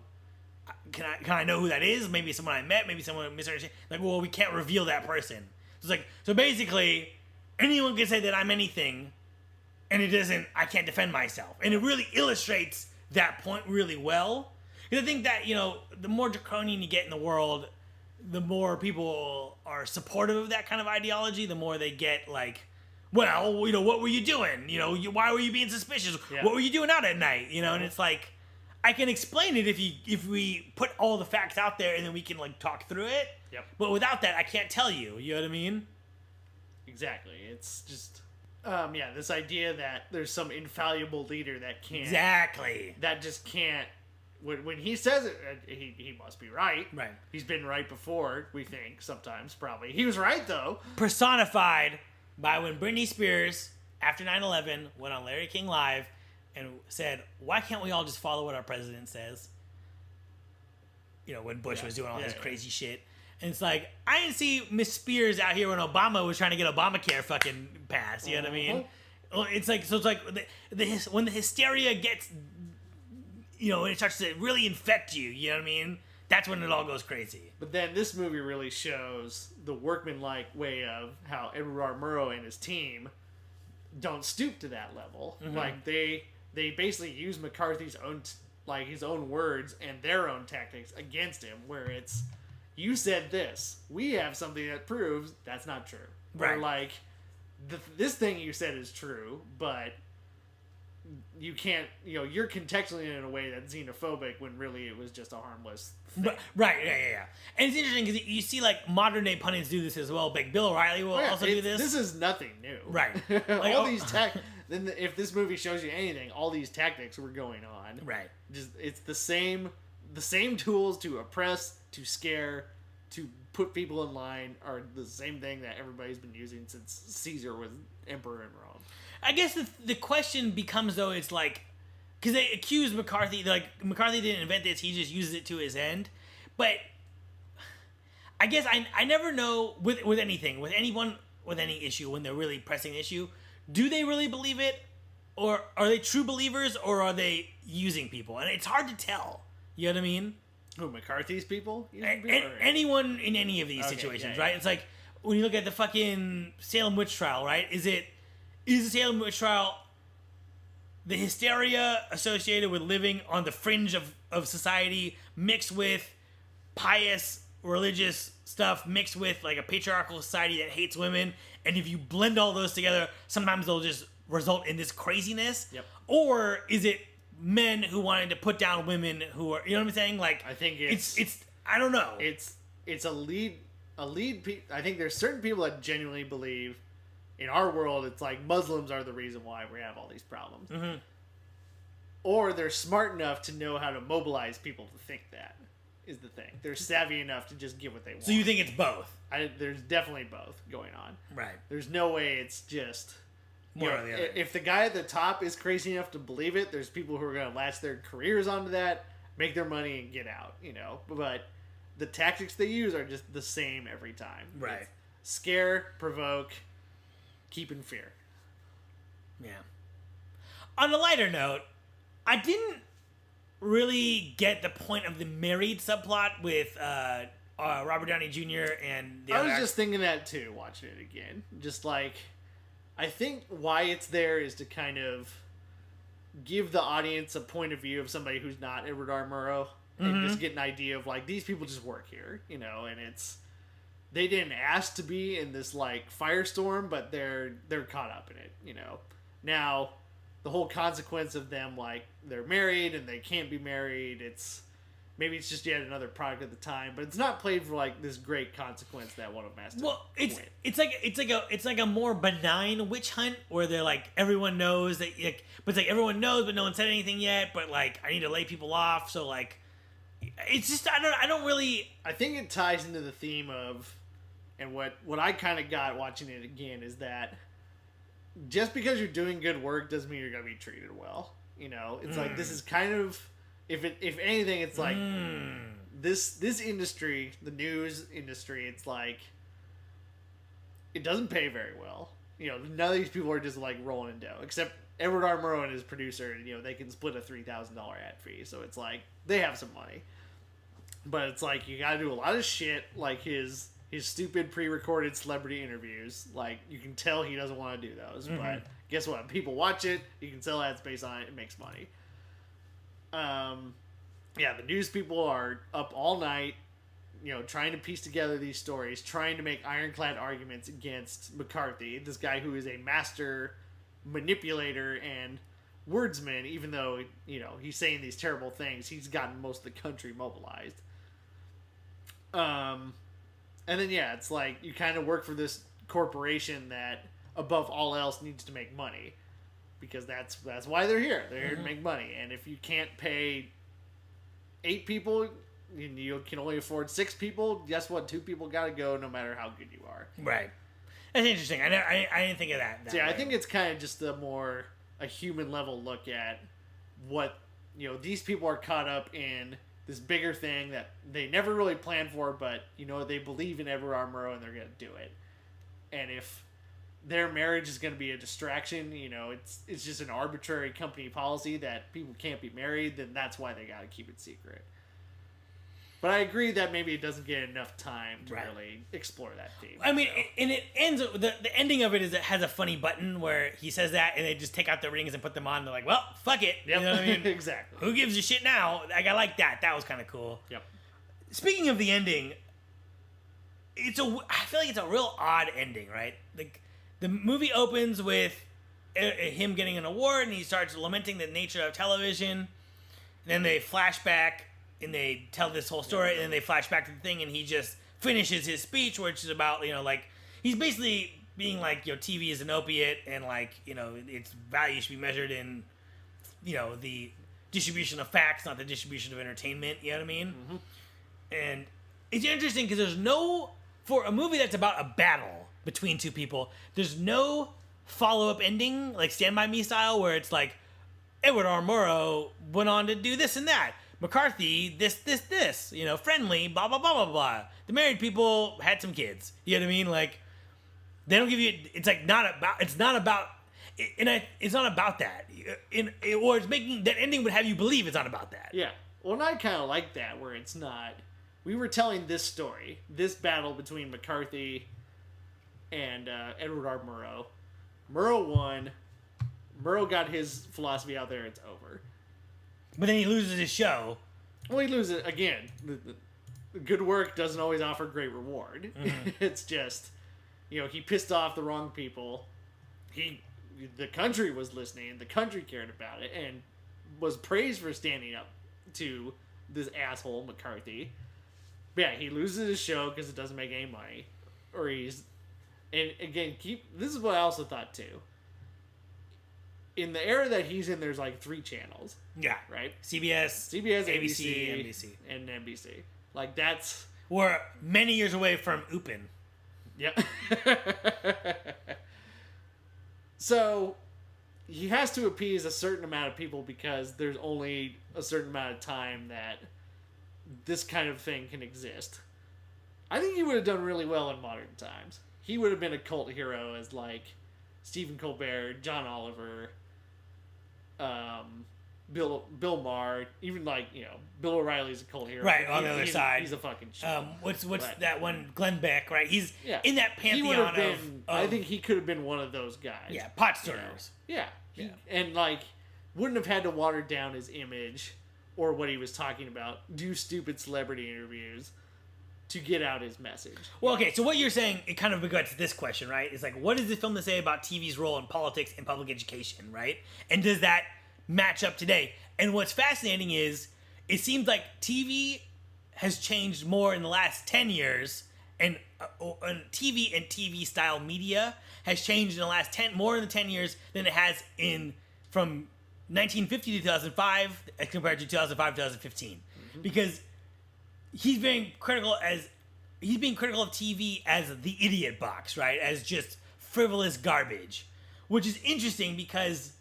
can I know who that is? Maybe someone I met, maybe someone misunderstood. Like, well, we can't reveal that person. So it's like, so basically, anyone can say that I'm anything, and it doesn't, I can't defend myself. And it really illustrates that point really well. Because I think that, you know, the more draconian you get in the world, the more people are supportive of that kind of ideology, the more they get, like, well, you know, what were you doing? You know, why were you being suspicious? Yeah. What were you doing out at night? You know, and it's like, I can explain it if we put all the facts out there and then we can, like, talk through it. Yep. But without that, I can't tell you. You know what I mean? Exactly. It's just, this idea that there's some infallible leader that can't. Exactly. That just can't. When he says it, he must be right. Right. He's been right before, we think, sometimes, probably. He was right, though. Personified by when Britney Spears, after 9/11, went on Larry King Live and said, why can't we all just follow what our president says? You know, when Bush was doing all his crazy shit. And it's like, I didn't see Miss Spears out here when Obama was trying to get Obamacare fucking passed. You know what I mean? It's like, so it's like, when the hysteria gets, you know, when it starts to really infect you, you know what I mean? That's when it all goes crazy. But then this movie really shows the workmanlike way of how Edward R. Murrow and his team don't stoop to that level. Mm-hmm. Like, they basically use McCarthy's own, like, his own words and their own tactics against him, where it's, you said this. We have something that proves that's not true. Right. Or, like, this thing you said is true, but you can't, you know, you're contextually in a way that's xenophobic when really it was just a harmless thing. Right, yeah. And it's interesting because you see, like, modern day pundits do this as well. Like, Bill O'Reilly will also do this. This is nothing new. Right. Like, all these then if this movie shows you anything, all these tactics were going on. Right. Just, it's the same tools to oppress, to scare, to put people in line are the same thing that everybody's been using since Caesar was emperor in Rome. I guess the question becomes, though, it's like, because they accuse McCarthy, like, McCarthy didn't invent this, he just uses it to his end. But I guess I never know with anything, with anyone, with any issue, when they're really pressing the issue, do they really believe it? Or are they true believers, or are they using people? And it's hard to tell. You know what I mean? Who, McCarthy's people? Anyone in any of these situations, right? It's like, when you look at the fucking Salem witch trial, right? Is the Salem witch trial the hysteria associated with living on the fringe of society mixed with pious religious stuff mixed with, like, a patriarchal society that hates women, and if you blend all those together, sometimes they'll just result in this craziness? Yep. Or is it men who wanted to put down women who are, you know what I'm saying? Like, I think it's I don't know. It's a lead. I think there's certain people that genuinely believe, in our world, it's like Muslims are the reason why we have all these problems. Mm-hmm. Or they're smart enough to know how to mobilize people to think that. is the thing. They're savvy enough to just get what they want. So you think it's both? There's definitely both going on. Right. There's no way it's just... One or the other. If the guy at the top is crazy enough to believe it, there's people who are going to latch their careers onto that, make their money, and get out, But the tactics they use are just the same every time. Right. It's scare, provoke, keep in fear. Yeah. On a lighter note, I didn't really get the point of the married subplot with Robert Downey Jr. and the I other was just thinking that too, watching it again. Just like, I think why it's there is to kind of give the audience a point of view of somebody who's not Edward R. Murrow and just get an idea of like, these people just work here, and it's, they didn't ask to be in this like firestorm, but they're caught up in it, Now, the whole consequence of them, like, they're married and they can't be married, maybe it's just yet another product at the time, but it's not played for like this great consequence that one of them has to win. It's like a more benign witch hunt where they're like, everyone knows that, but it's like everyone knows, but no one said anything yet. But like, I need to lay people off, so like, it's just I don't really. I think it ties into the theme of, and what I kind of got watching it again is that just because you're doing good work doesn't mean you're gonna be treated well. It's like, this is kind of, if anything, it's like this industry, the news industry, it's like it doesn't pay very well. None of these people are just like rolling in dough, except Edward R. Murrow and his producer. They can split a $3,000 ad fee, so it's like they have some money. But it's like you got to do a lot of shit, like his stupid pre-recorded celebrity interviews. Like, you can tell he doesn't want to do those, but guess what? People watch it. You can sell ads based on it. It makes money. Yeah, the news people are up all night, trying to piece together these stories, trying to make ironclad arguments against McCarthy, this guy who is a master manipulator and wordsman. Even though, he's saying these terrible things, he's gotten most of the country mobilized. And then, yeah, it's like you kind of work for this corporation that, above all else, needs to make money. Because that's why they're here. They're here to make money. And if you can't pay 8 people, and you can only afford 6 people, guess what? 2 people got to go no matter how good you are. Right. That's interesting. I didn't think of that. So, yeah, I think it's kind of just a human level look at what, these people are caught up in this bigger thing that they never really planned for, but, they believe in Edward R. Murrow and they're going to do it. And if their marriage is going to be a distraction, it's just an arbitrary company policy that people can't be married, then that's why they got to keep it secret. But I agree that maybe it doesn't get enough time to really explore that theme. I mean, and it ends, the ending of it is it has a funny button where he says that and they just take out the rings and put them on. And they're like, well, fuck it. Yep. You know what I mean? Exactly. Who gives a shit now? Like, I like that. That was kind of cool. Yep. Speaking of the ending, I feel like it's a real odd ending, right? Like, the movie opens with him getting an award and he starts lamenting the nature of television. And then they flash back and they tell this whole story, and then they flash back to the thing, and he just finishes his speech, which is about, like, he's basically being like, TV is an opiate, and like, its value should be measured in, the distribution of facts, not the distribution of entertainment. You know what I mean? Mm-hmm. And it's interesting because for a movie that's about a battle between 2 people, there's no follow-up ending, like Stand By Me style, where it's like, Edward R. Murrow went on to do this and that. McCarthy, this, friendly, blah, blah, blah, blah, blah. The married people had some kids. You know what I mean? Like, they don't give you, it's not about that. Or it's making, that ending would have you believe it's not about that. Yeah. Well, and I kind of like that, where it's not, we were telling this story, this battle between McCarthy and Edward R. Murrow. Murrow won. Murrow got his philosophy out there, it's over. But then he loses his show. Well, he loses again. The good work doesn't always offer great reward. Mm-hmm. It's just, he pissed off the wrong people. The country was listening. The country cared about it and was praised for standing up to this asshole McCarthy. But yeah, he loses his show because it doesn't make any money, and again, this is what I also thought too. in the era that he's in, there's like 3 channels, Yeah. right? CBS, ABC, NBC. and NBC. Like, that's... We're many years away from Upin. Yep. So, he has to appease a certain amount of people because there's only a certain amount of time that this kind of thing can exist. I think he would have done really well in modern times. He would have been a cult hero as, like, Stephen Colbert, John Oliver, Bill Maher, even, like, you know, Bill O'Reilly's a cult hero. Right, on the other side. He's a fucking shit. What's that one? Glenn Beck, right? He's in that he would pantheon have been, of... I think he could have been one of those guys. Yeah, pot stirrers. Yeah. And, like, wouldn't have had to water down his image or what he was talking about, do stupid celebrity interviews to get out his message. Well, okay, so what you're saying, it kind of begets this question, right? It's like, what does this film to say about TV's role in politics and public education, right? And does that match up today? And what's fascinating is, it seems like TV has changed more in the last 10 years, and TV and TV-style media has changed in the last more than 10 years than it has from 1950 to 2005 as compared to 2005 to 2015. Mm-hmm. Because he's being critical of TV as the idiot box, right? As just frivolous garbage, which is interesting because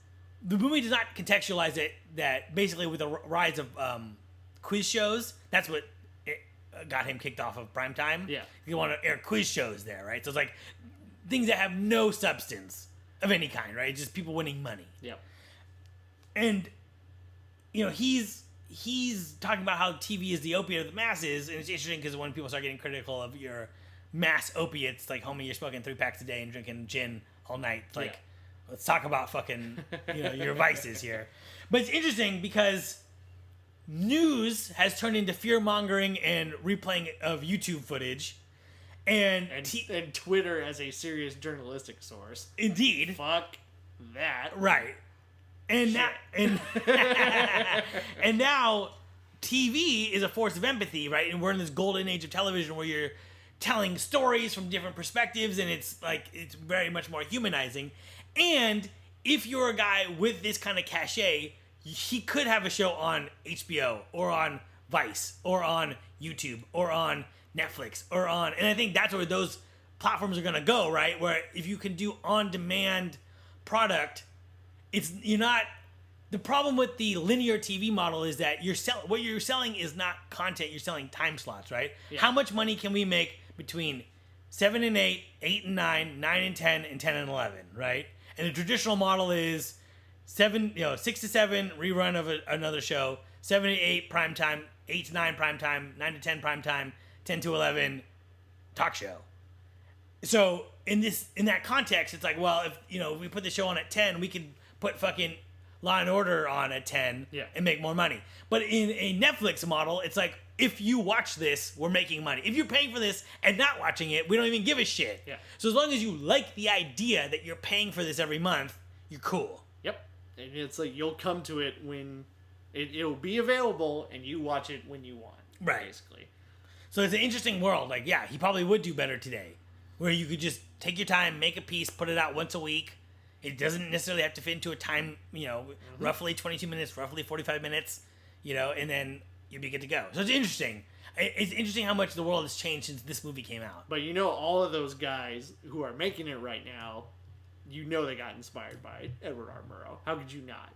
the movie does not contextualize it that basically with the rise of quiz shows, that's what got him kicked off of primetime. Yeah. You want to air quiz shows there, right? So it's like things that have no substance of any kind, right? Just people winning money. Yeah. And, you know, he's talking about how TV is the opiate of the masses, and it's interesting because when people start getting critical of your mass opiates, like, homie, you're smoking 3 packs a day and drinking gin all night. Like, let's talk about fucking, you know, your vices here. But it's interesting because news has turned into fear-mongering and replaying of YouTube footage. And Twitter as a serious journalistic source. Indeed. Fuck that. Right. And and now TV is a force of empathy, right? And we're in this golden age of television where you're telling stories from different perspectives, and it's very much more humanizing. And if you're a guy with this kind of cachet, he could have a show on HBO or on Vice or on YouTube or on Netflix and I think that's where those platforms are going to go, right? Where if you can do on-demand product, the problem with the linear TV model is that what you're selling is not content, you're selling time slots, right? Yeah. How much money can we make between 7 and 8, 8 and 9, 9 and 10, and 10 and 11, right? And the traditional model is 6 to 7 rerun of another show, 7 to 8 prime time, 8 to 9 prime time, 9 to 10 prime time, 10 to 11 talk show. So in that context, it's like, well, if we put the show on at 10, we could put fucking Law and Order on at 10 and make more money. But in a Netflix model, it's like, if you watch this, we're making money. If you're paying for this and not watching it, we don't even give a shit. Yeah. So as long as you like the idea that you're paying for this every month, you're cool. Yep. And it's like you'll come to it when it'll be available and you watch it when you want. Right. Basically. So it's an interesting world. Like, yeah, he probably would do better today. Where you could just take your time, make a piece, put it out once a week. It doesn't necessarily have to fit into a time, roughly 22 minutes, roughly 45 minutes, and then you'll be good to go. So it's interesting. It's interesting how much the world has changed since this movie came out. But all of those guys who are making it right now, they got inspired by Edward R. Murrow. How could you not?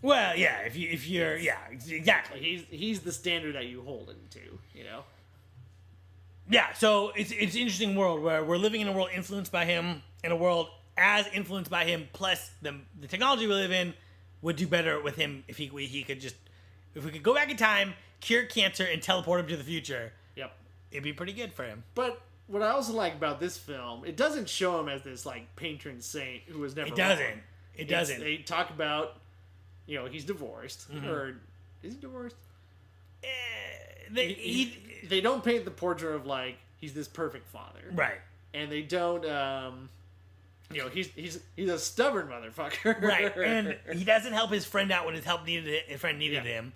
Well, yeah, if you're, yeah, exactly. He's the standard that you hold him to, Yeah, so it's an interesting world where we're living in a world influenced by him, in a world as influenced by him, plus the technology we live in would do better with him if we could go back in time, cure cancer, and teleport him to the future. Yep. It'd be pretty good for him. But what I also like about this film, it doesn't show him as this, patron saint who was never It doesn't. It doesn't. They talk about, he's divorced. Mm-hmm. Or, is he divorced? They don't paint the portrait of, he's this perfect father. Right. And they don't, he's a stubborn motherfucker. Right. And he doesn't help his friend out when his friend needed him.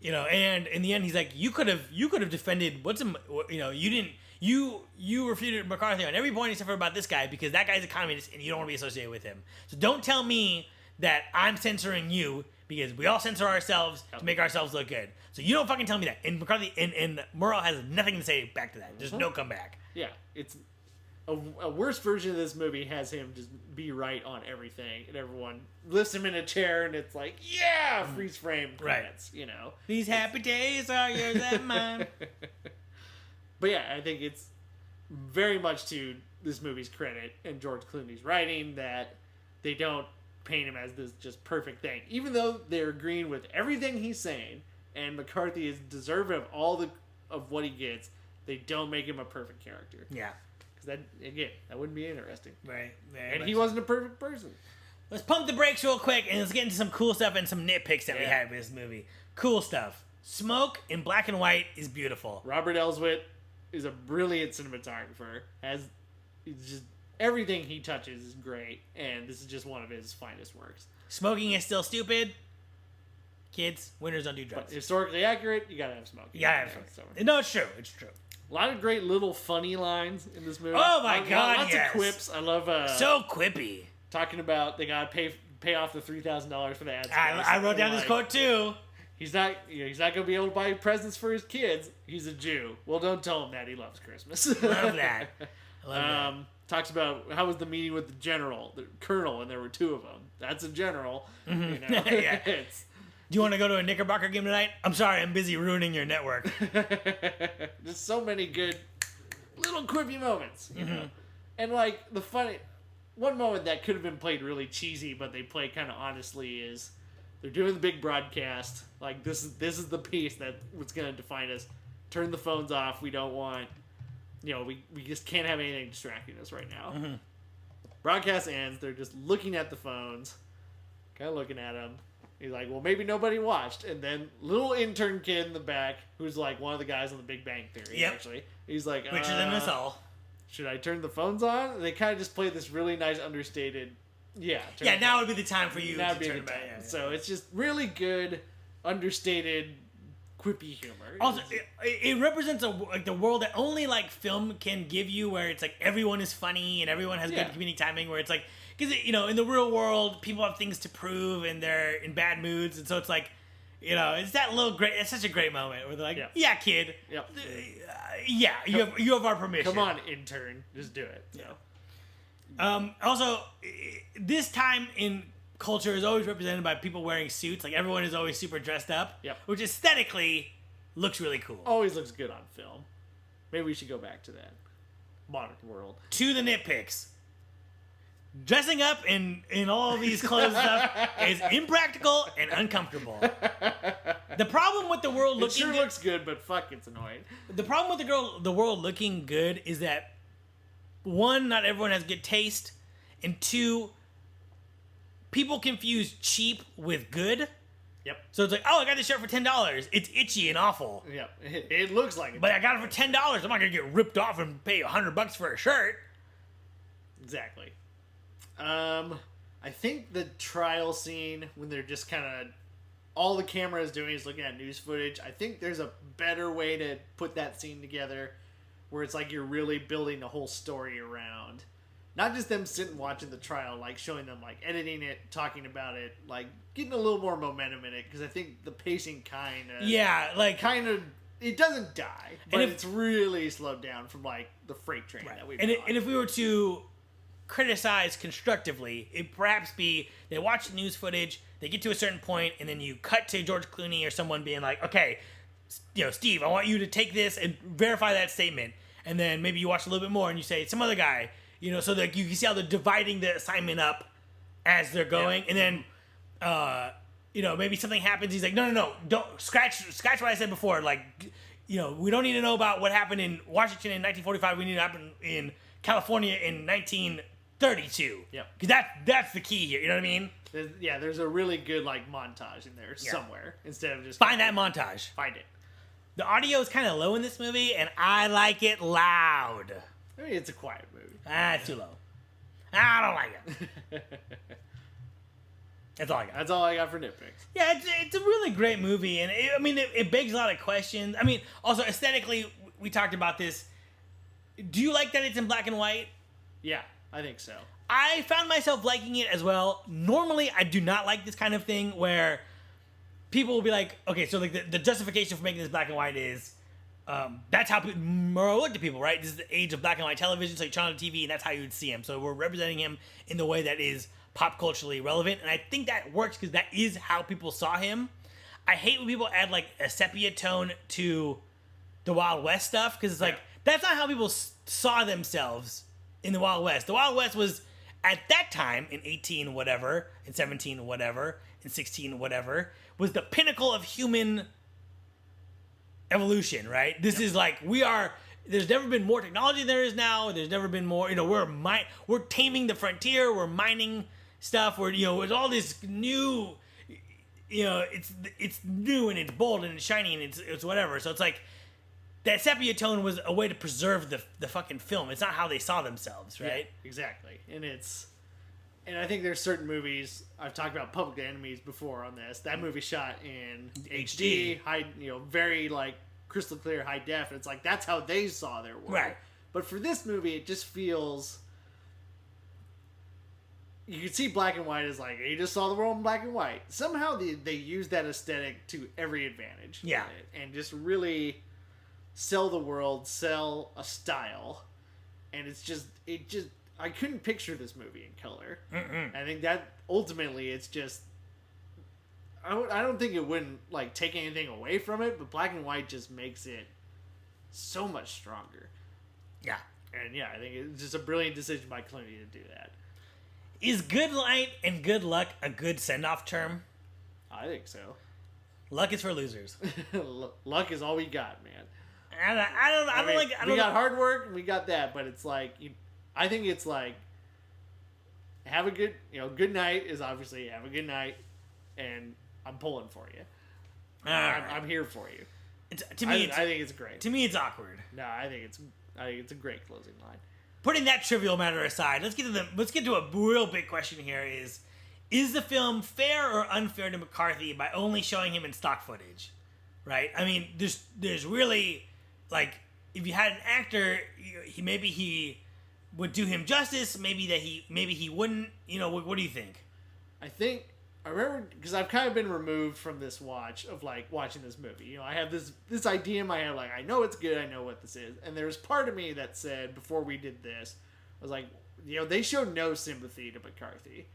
And in the end, he's like, you could have defended, you refuted McCarthy on every point except for about this guy because that guy's a communist and you don't want to be associated with him. So don't tell me that I'm censoring you because we all censor ourselves to make ourselves look good. So you don't fucking tell me that. And McCarthy and Murrow has nothing to say back to that. There's no comeback. Yeah, it's a worse version of this movie has him just be right on everything, and everyone lifts him in a chair, and it's like, yeah, freeze frame credits, you know. These happy days are yours and mine. But yeah, I think it's very much to this movie's credit and George Clooney's writing that they don't paint him as this just perfect thing, even though they're agreeing with everything he's saying, and McCarthy is deserving of all of what he gets. They don't make him a perfect character. Yeah. That, again, that wouldn't be interesting. Right. And he wasn't a perfect person. Let's pump the brakes real quick and let's get into some cool stuff and some nitpicks that we had with this movie. Cool stuff. Smoke in black and white is beautiful. Robert Elswit is a brilliant cinematographer. It's just everything he touches is great, and this is just one of his finest works. Smoking is still stupid. Kids, winners don't do drugs. But historically accurate, you gotta have smoke. You gotta have smoke. No, it's true. It's true. A lot of great little funny lines in this movie. Oh my god, lots of quips. I love so quippy. Talking about they gotta pay off the $3,000 for the ad space. I wrote down this quote too. He's not gonna be able to buy presents for his kids. He's a Jew. Well, don't tell him that. He loves Christmas. Love that. I love that. Talks about how was the meeting with the general, the colonel, and there were two of them. That's a general. You know? Yeah. Do you want to go to a Knickerbocker game tonight? I'm sorry, I'm busy ruining your network. There's so many good little quippy moments, you know? And like the funny one moment that could have been played really cheesy, but they play kind of honestly is they're doing the big broadcast. Like this is the piece that was gonna define us. Turn the phones off. We don't want, we just can't have anything distracting us right now. Broadcast ends. They're just looking at the phones, kind of looking at them. He's like, well, maybe nobody watched. And then little intern kid in the back, who's like one of the guys on the Big Bang Theory, actually. He's like, richer than us all. Should I turn the phones on? And they kind of just play this really nice, understated, now would be the time for you to turn it back. Yeah. So it's just really good, understated, quippy humor. Also, it represents the world that only like film can give you, where it's like everyone is funny and everyone has good comedic timing, where it's like, because, in the real world, people have things to prove and they're in bad moods. And so it's like, it's that it's such a great moment where they're like, yeah kid. Yep. You have our permission. Come on, intern. Just do it. Yeah. Also, this time in culture is always represented by people wearing suits. Like, everyone is always super dressed up. Yep. Which aesthetically looks really cool. Always looks good on film. Maybe we should go back to that. Modern world. To the nitpicks. Dressing up in all these clothes stuff is impractical and uncomfortable. The problem with the world looking good... looks good, but fuck, it's annoying. The problem with the world looking good is that, one, not everyone has good taste, and two, people confuse cheap with good. Yep. So it's like, oh, I got this shirt for $10. It's itchy and awful. Yep. It looks like it. But I got it for $10. I'm not gonna get ripped off and pay $100 for a shirt. Exactly. I think the trial scene when they're just kind of all the camera is doing is looking at news footage. I think there's a better way to put that scene together where it's like you're really building a whole story around not just them sitting watching the trial, like showing them like editing it, talking about it, like getting a little more momentum in it, because I think the pacing kind of it doesn't die, but it's really slowed down from like the freight train that we've and if we were to criticize constructively, it perhaps be they watch the news footage, they get to a certain point, and then you cut to George Clooney or someone being like, okay, Steve, I want you to take this and verify that statement, and then maybe you watch a little bit more and you say some other guy, so that you can see how they're dividing the assignment up as they're going, and then maybe something happens, he's like, no, don't scratch what I said before, like, we don't need to know about what happened in Washington in 1945, we need to happen in California in 1932. Yep. Because that's the key here. You know what I mean? There's a really good like montage in there somewhere instead of just find that montage. Find it. The audio is kind of low in this movie, and I like it loud. I mean, it's a quiet movie. It's too low. I don't like it. That's all I got. That's all I got for nitpicks. Yeah, it's a really great movie, and it begs a lot of questions. I mean, also aesthetically, we talked about this. Do you like that it's in black and white? Yeah, I think so. I found myself liking it as well. Normally, I do not like this kind of thing where people will be like, okay, so like the justification for making this black and white is that's how Murrow looked at people, right? This is the age of black and white television, so you turn on the TV and that's how you would see him. So we're representing him in the way that is pop culturally relevant, and I think that works because that is how people saw him. I hate when people add like a sepia tone to the Wild West stuff because it's like that's not how people saw themselves in the Wild West. The Wild West was at that time in 18 whatever, in 17 whatever, in 16 whatever, was the pinnacle of human evolution, right? This is like there's never been more technology than there is now. There's never been more, we're taming the frontier, we're mining stuff, it's all this new, it's new and it's bold and it's shiny and it's whatever. So it's like that sepia tone was a way to preserve the fucking film. It's not how they saw themselves, right? Yeah, exactly. And I think there's certain movies, I've talked about Public Enemies before on this. That movie shot in HD, high, very like crystal clear high def. And it's like that's how they saw their world. Right. But for this movie, it just feels. You can see black and white as like you just saw the world in black and white. Somehow they use that aesthetic to every advantage. Yeah. And just really sell the world, sell a style, and it just I couldn't picture this movie in color. Mm-mm. I think that ultimately it's just I don't think it wouldn't like take anything away from it, but black and white just makes it so much stronger. Yeah. And yeah, I think it's just a brilliant decision by Clooney to do that. Is good light and good luck a good send-off term? I think so. Luck is for losers. Luck is all we got, man. I don't we got hard work and we got that, but it's like I think it's like have a good good night is obviously have a good night, and I'm pulling for you. I'm here for you. I think it's great. To me, it's awkward. No, I think it's a great closing line. Putting that trivial matter aside, let's get to a real big question here: is the film fair or unfair to McCarthy by only showing him in stock footage? Right? I mean, there's really like if you had an actor, he would do him justice. Maybe he wouldn't. What do you think? I remember because I've kind of been removed from this watch of like watching this movie. I have this idea in my head, like I know it's good, I know what this is, and there's part of me that said before we did this, I was like, they showed no sympathy to McCarthy,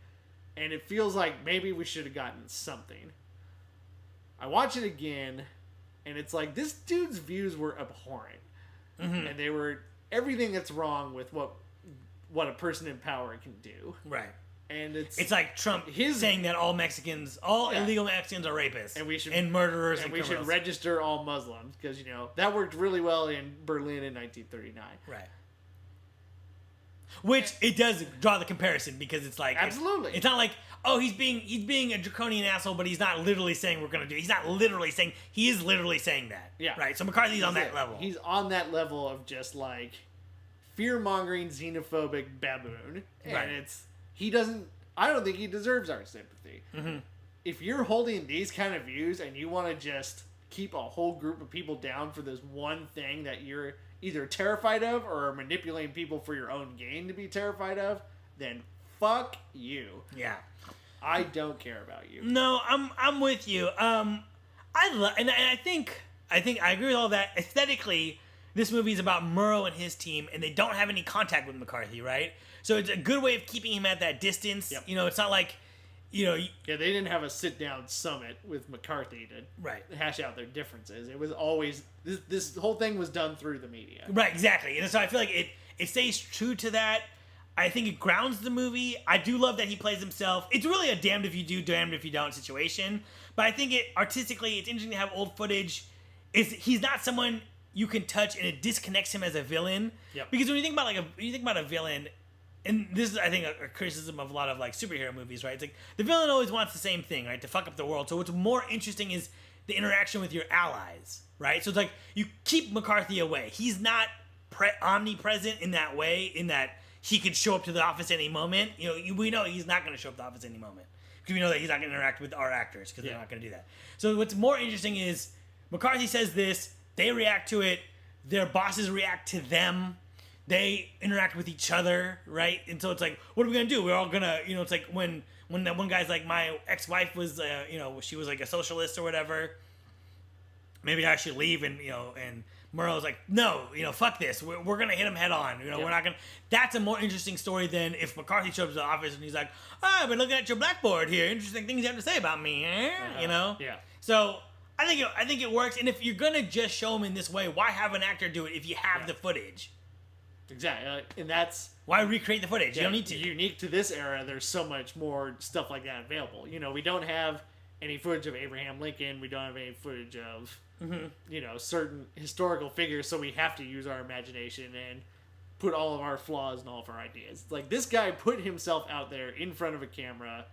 and it feels like maybe we should have gotten something. I watch it again, and it's like this dude's views were abhorrent, and they were everything that's wrong with what a person in power can do. Right. And it's like Trump saying that all illegal Mexicans are rapists and murderers and we criminals. should register all Muslims because that worked really well in Berlin in 1939. Right. Which it does draw the comparison because it's like absolutely. It's not like he's being a draconian asshole, but he's not literally saying we're gonna do it. He's not literally saying he is literally saying that. Yeah. Right. So McCarthy's on that level. He's on that level of just like fear-mongering, xenophobic baboon, and right. I don't think he deserves our sympathy. Mm-hmm. If you're holding these kind of views and you want to just keep a whole group of people down for this one thing that you're either terrified of or are manipulating people for your own gain to be terrified of, then fuck you. Yeah. I don't care about you. No, I'm with you. And I think I agree with all that. Aesthetically, this movie is about Murrow and his team, and they don't have any contact with McCarthy, right? So it's a good way of keeping him at that distance. Yep. It's not like, Yeah, they didn't have a sit-down summit with McCarthy to hash out their differences. It was always... This whole thing was done through the media. Right, exactly. And so I feel like it stays true to that. I think it grounds the movie. I do love that he plays himself. It's really a damned if you do, damned if you don't situation. But I think artistically, it's interesting to have old footage. He's not someone you can touch, and it disconnects him as a villain. Yep. Because when you think about a villain, and this is, I think, a criticism of a lot of like superhero movies, right? It's like the villain always wants the same thing, right? To fuck up the world. So what's more interesting is the interaction with your allies, right? So it's like you keep McCarthy away. He's not omnipresent in that way, in that he could show up to the office any moment. We know he's not going to show up to the office any moment. Because we know that he's not going to interact with our actors because they're not going to do that. So what's more interesting is McCarthy says this, they react to it, their bosses react to them. they interact with each other, right? And so it's like, what are we gonna do? We're all gonna, it's like when that one guy's like, my ex-wife was, she was like a socialist or whatever. Maybe I should leave, and and Murrow's like, no, fuck this. We're gonna hit him head on. We're not gonna. That's a more interesting story than if McCarthy shows up to the office and he's like, oh, I've been looking at your blackboard here. Interesting things you have to say about me, Yeah. So I think it works. And if you're gonna just show him in this way, why have an actor do it if you have the footage? Exactly, and that's why recreate the footage. You don't need to. Unique to this era, there's so much more stuff like that available. We don't have any footage of Abraham Lincoln. We don't have any footage of certain historical figures, so we have to use our imagination and put all of our flaws and all of our ideas. Like, this guy put himself out there in front of a camera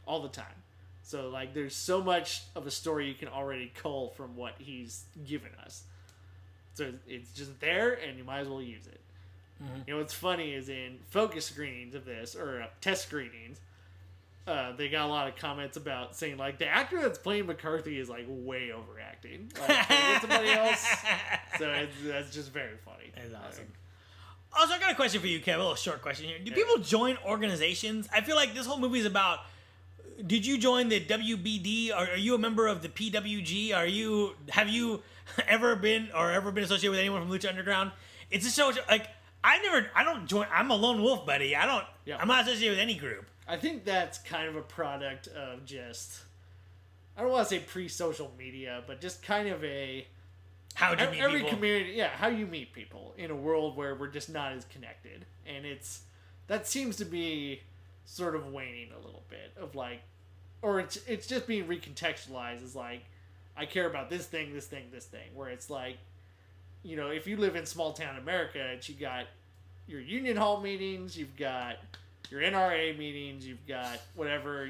all the time. So, like, there's so much of a story you can already cull from what he's given us. So it's just there, and you might as well use it. What's funny is in focus screenings of this, or test screenings, they got a lot of comments about saying, like, the actor that's playing McCarthy is, like, way overacting. Like, get somebody else. So that's just very funny. That's awesome. Also, I got a question for you, Kev. A little short question here. Do people join organizations? I feel like this whole movie is about, did you join the WBD? Are you a member of the PWG? Have you ever been associated with anyone from Lucha Underground? It's a show, like, I don't join. I'm a lone wolf, buddy. I'm not associated with any group. I think that's kind of a product of just, I don't want to say pre-social media, but just kind of a, how do you meet every people? community, how you meet people in a world where we're just not as connected, and that seems to be sort of waning a little bit of, like, or it's just being recontextualized as, like, I care about this thing, where it's like, if you live in small town America, you got your union hall meetings, you've got your NRA meetings, you've got whatever,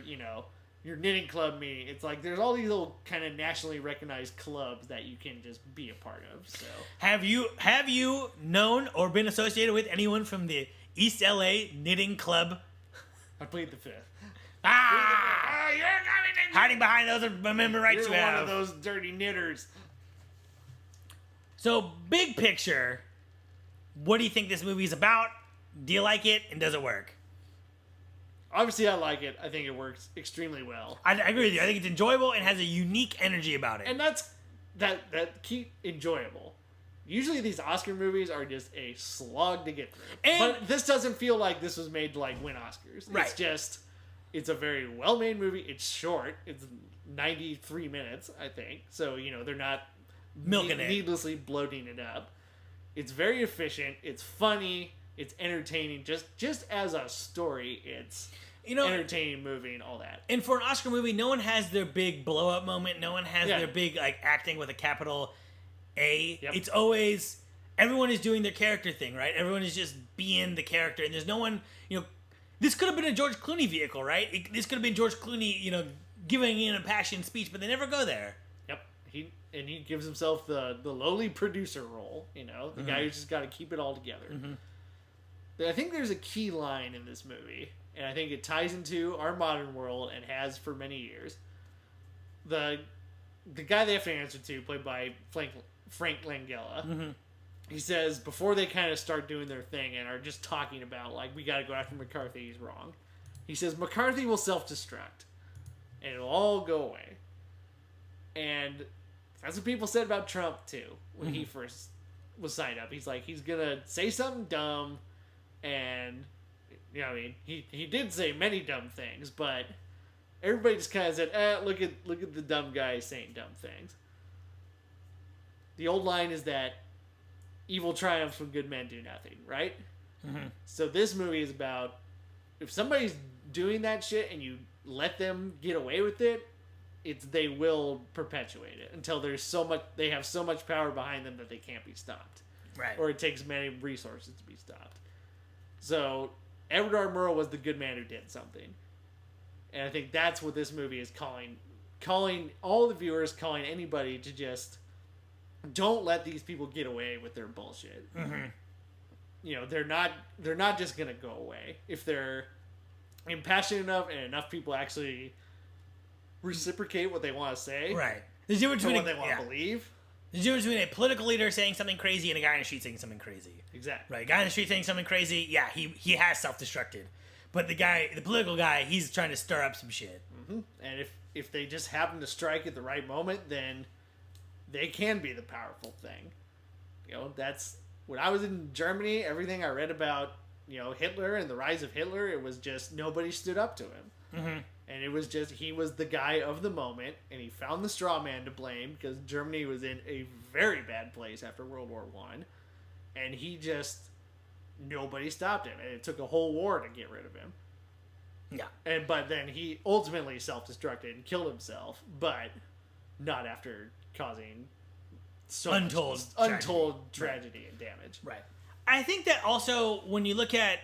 your knitting club meeting. It's like there's all these little kind of nationally recognized clubs that you can just be a part of. So have you known or been associated with anyone from the East LA Knitting Club? I plead the fifth. You're hiding behind those amendment rights you have. You're one of those dirty knitters. So, big picture, what do you think this movie is about? Do you like it, and does it work? Obviously, I like it. I think it works extremely well. I agree with you. I think it's enjoyable and has a unique energy about it. And that's keep enjoyable. Usually, these Oscar movies are just a slog to get through. But this doesn't feel like this was made to, like, win Oscars. Right. It's a very well-made movie. It's short. It's 93 minutes, I think. So, they're not milking it, needlessly bloating it up. It's very efficient. It's funny. It's entertaining. Just as a story, it's entertaining, moving, all that. And for an Oscar movie, no one has their big blow up moment. No one has their big, like, acting with a capital A. Yep. It's always, everyone is doing their character thing, right? Everyone is just being the character, and there's no one. This could have been a George Clooney vehicle, right? This could have been George Clooney, giving in a passionate speech, but they never go there. Yep. He gives himself the lowly producer role, the guy who's just got to keep it all together. I think there's a key line in this movie, and I think it ties into our modern world and has for many years. The guy they have to answer to, played by Frank Langella, he says, before they kind of start doing their thing and are just talking about, like, we got to go after McCarthy, he's wrong. He says, McCarthy will self-destruct, and it'll all go away. And that's what people said about Trump, too, when he first was signed up. He's like, he's going to say something dumb, and, he did say many dumb things, but everybody just kind of said, look at the dumb guy saying dumb things. The old line is that evil triumphs when good men do nothing, right? So this movie is about, if somebody's doing that shit and you let them get away with it, they will perpetuate it until they have so much power behind them that they can't be stopped. Right. Or it takes many resources to be stopped. So Edward R. Murrow was the good man who did something. And I think that's what this movie is calling all the viewers, calling anybody to just don't let these people get away with their bullshit. They're not just gonna go away if they're impassioned enough and enough people actually reciprocate what they want to say. Right. There's a difference between what they want to believe. There's a difference between a political leader saying something crazy and a guy in the street saying something crazy. Exactly. Right? A guy in the street saying something crazy, yeah, he has self-destructed. But the political guy, he's trying to stir up some shit. Mm-hmm. And if they just happen to strike at the right moment, then they can be the powerful thing. You know, that's... When I was in Germany, everything I read about, you know, Hitler and the rise of Hitler, it was just nobody stood up to him. Mm-hmm. And it was just, he was the guy of the moment, and he found the straw man to blame because Germany was in a very bad place after World War One, and he just, nobody stopped him, and it took a whole war to get rid of him. Yeah. But then he ultimately self-destructed and killed himself, but not after causing so untold tragedy and damage. Right. I think that also, when you look at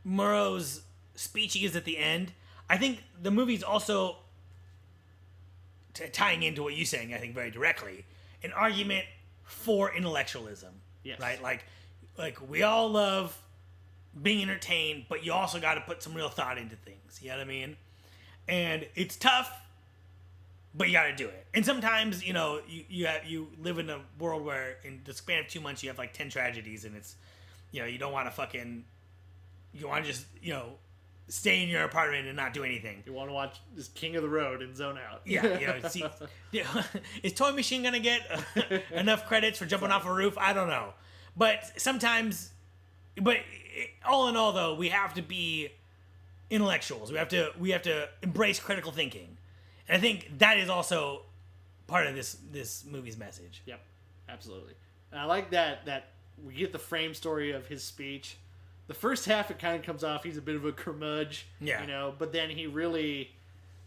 Murrow's speech he gives at the end, I think the movie's also tying into what you're saying, I think, very directly, an argument for intellectualism. Yes. Right? Like we all love being entertained, but you also got to put some real thought into things. You know what I mean? And it's tough, but you got to do it. And sometimes, you know, you live in a world where in the span of 2 months you have like 10 tragedies, and it's, you know, you don't want to you want to just, you know, stay in your apartment and not do anything. You want to watch this King of the Road and zone out. Yeah, you know, see, is Toy Machine gonna get enough credits for jumping off a roof? I don't know, but sometimes, all in all, though, we have to be intellectuals. We have to embrace critical thinking. And I think that is also part of this movie's message. Yep, absolutely. And I like that we get the frame story of his speech. The first half, it kind of comes off, he's a bit of a curmudge, yeah. You know, but then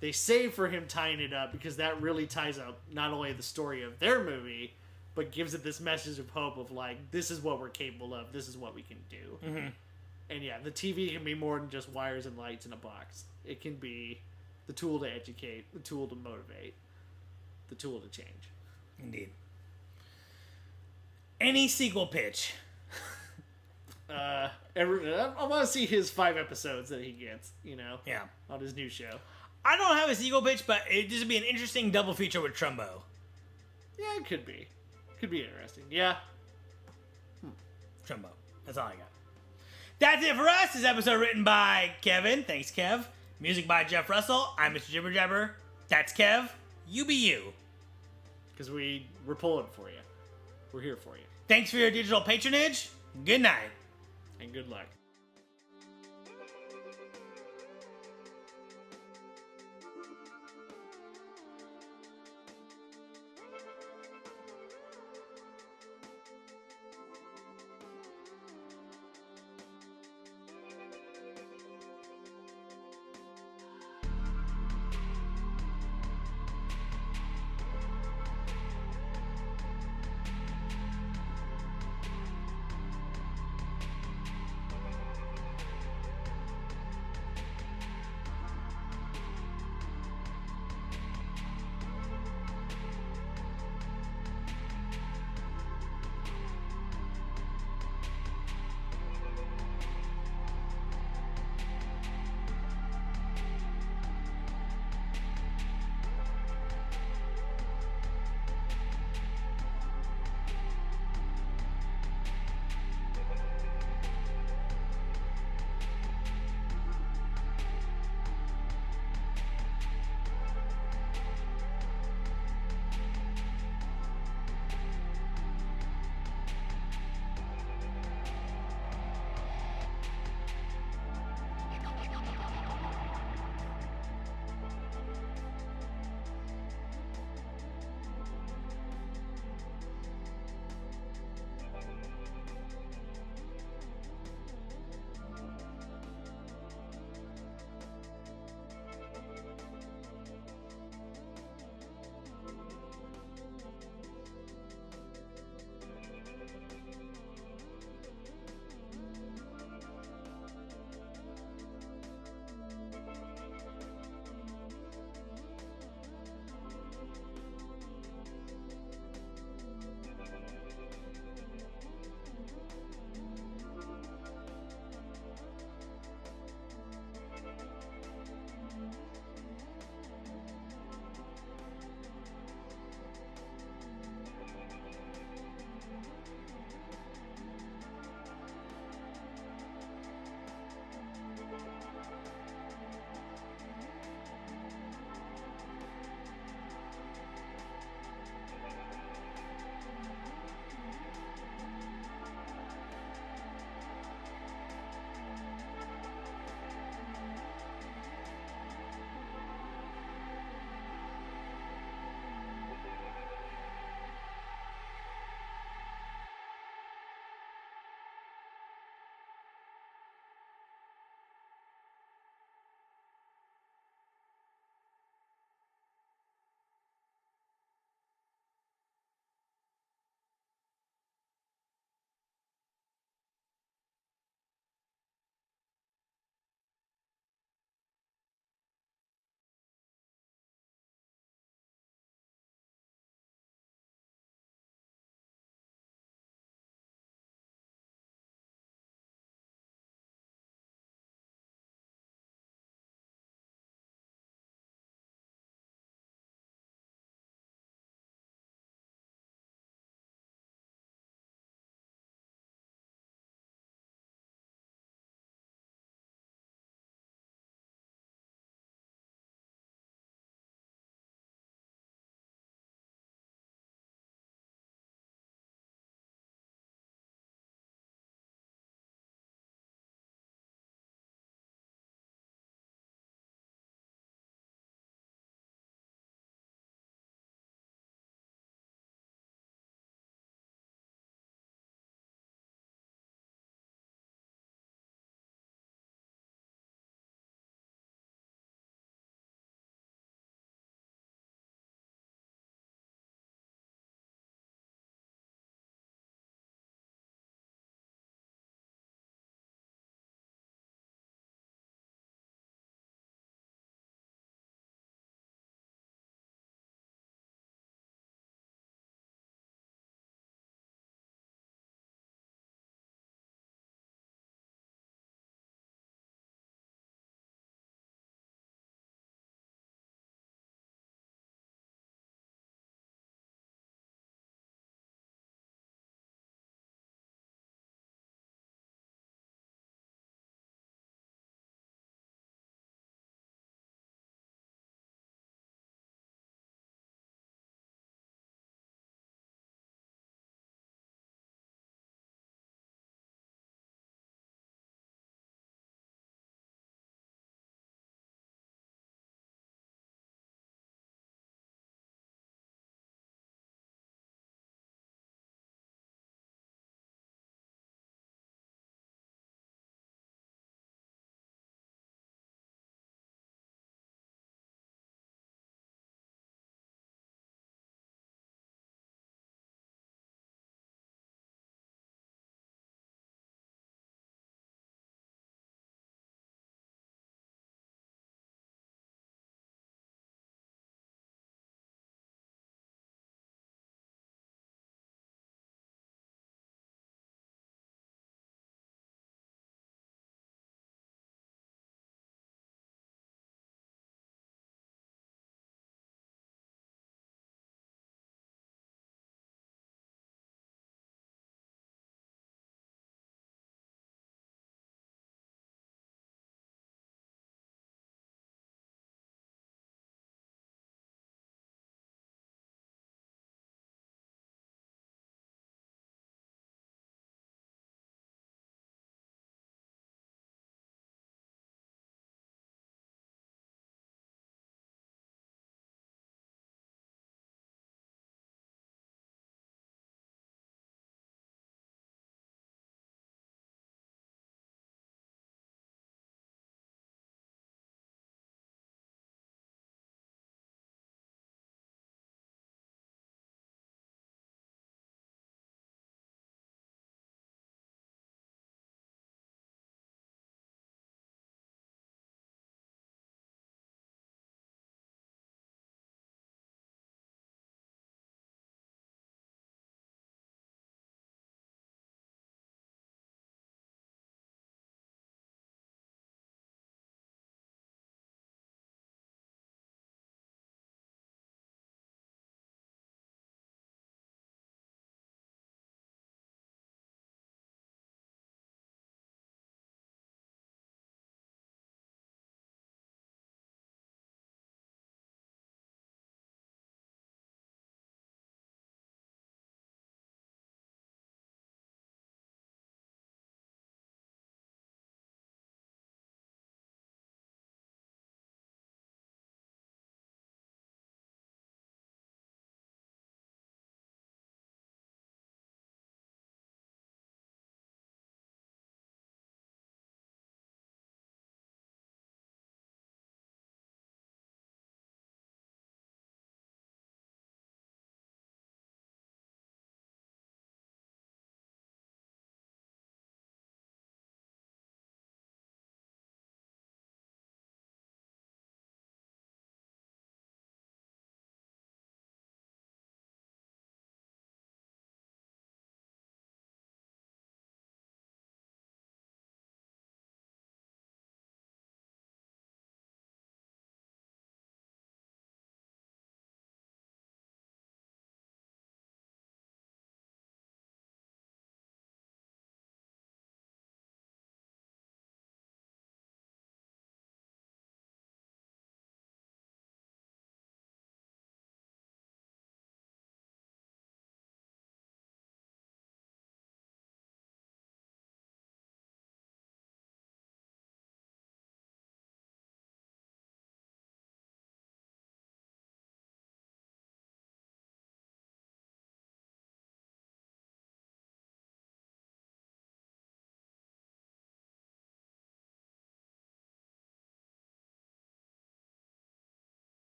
they save for him tying it up because that really ties up not only the story of their movie, but gives it this message of hope of like, this is what we're capable of, this is what we can do. Mm-hmm. And yeah, the TV can be more than just wires and lights in a box. It can be the tool to educate, the tool to motivate, the tool to change. Indeed. Any sequel pitch? I want to see his 5 episodes that he gets, you know, Yeah. on his new show. I don't have a sequel pitch, but it'd just be an interesting double feature with Trumbo. Yeah, it could be. Could be interesting. Yeah. Trumbo. That's all I got. That's it for us. This episode written by Kevin. Thanks, Kev. Music by Jeff Russell. I'm Mr. Jibber Jabber. That's Kev. You be you. Because we're pulling for you. We're here for you. Thanks for your digital patronage. Good night. And good luck.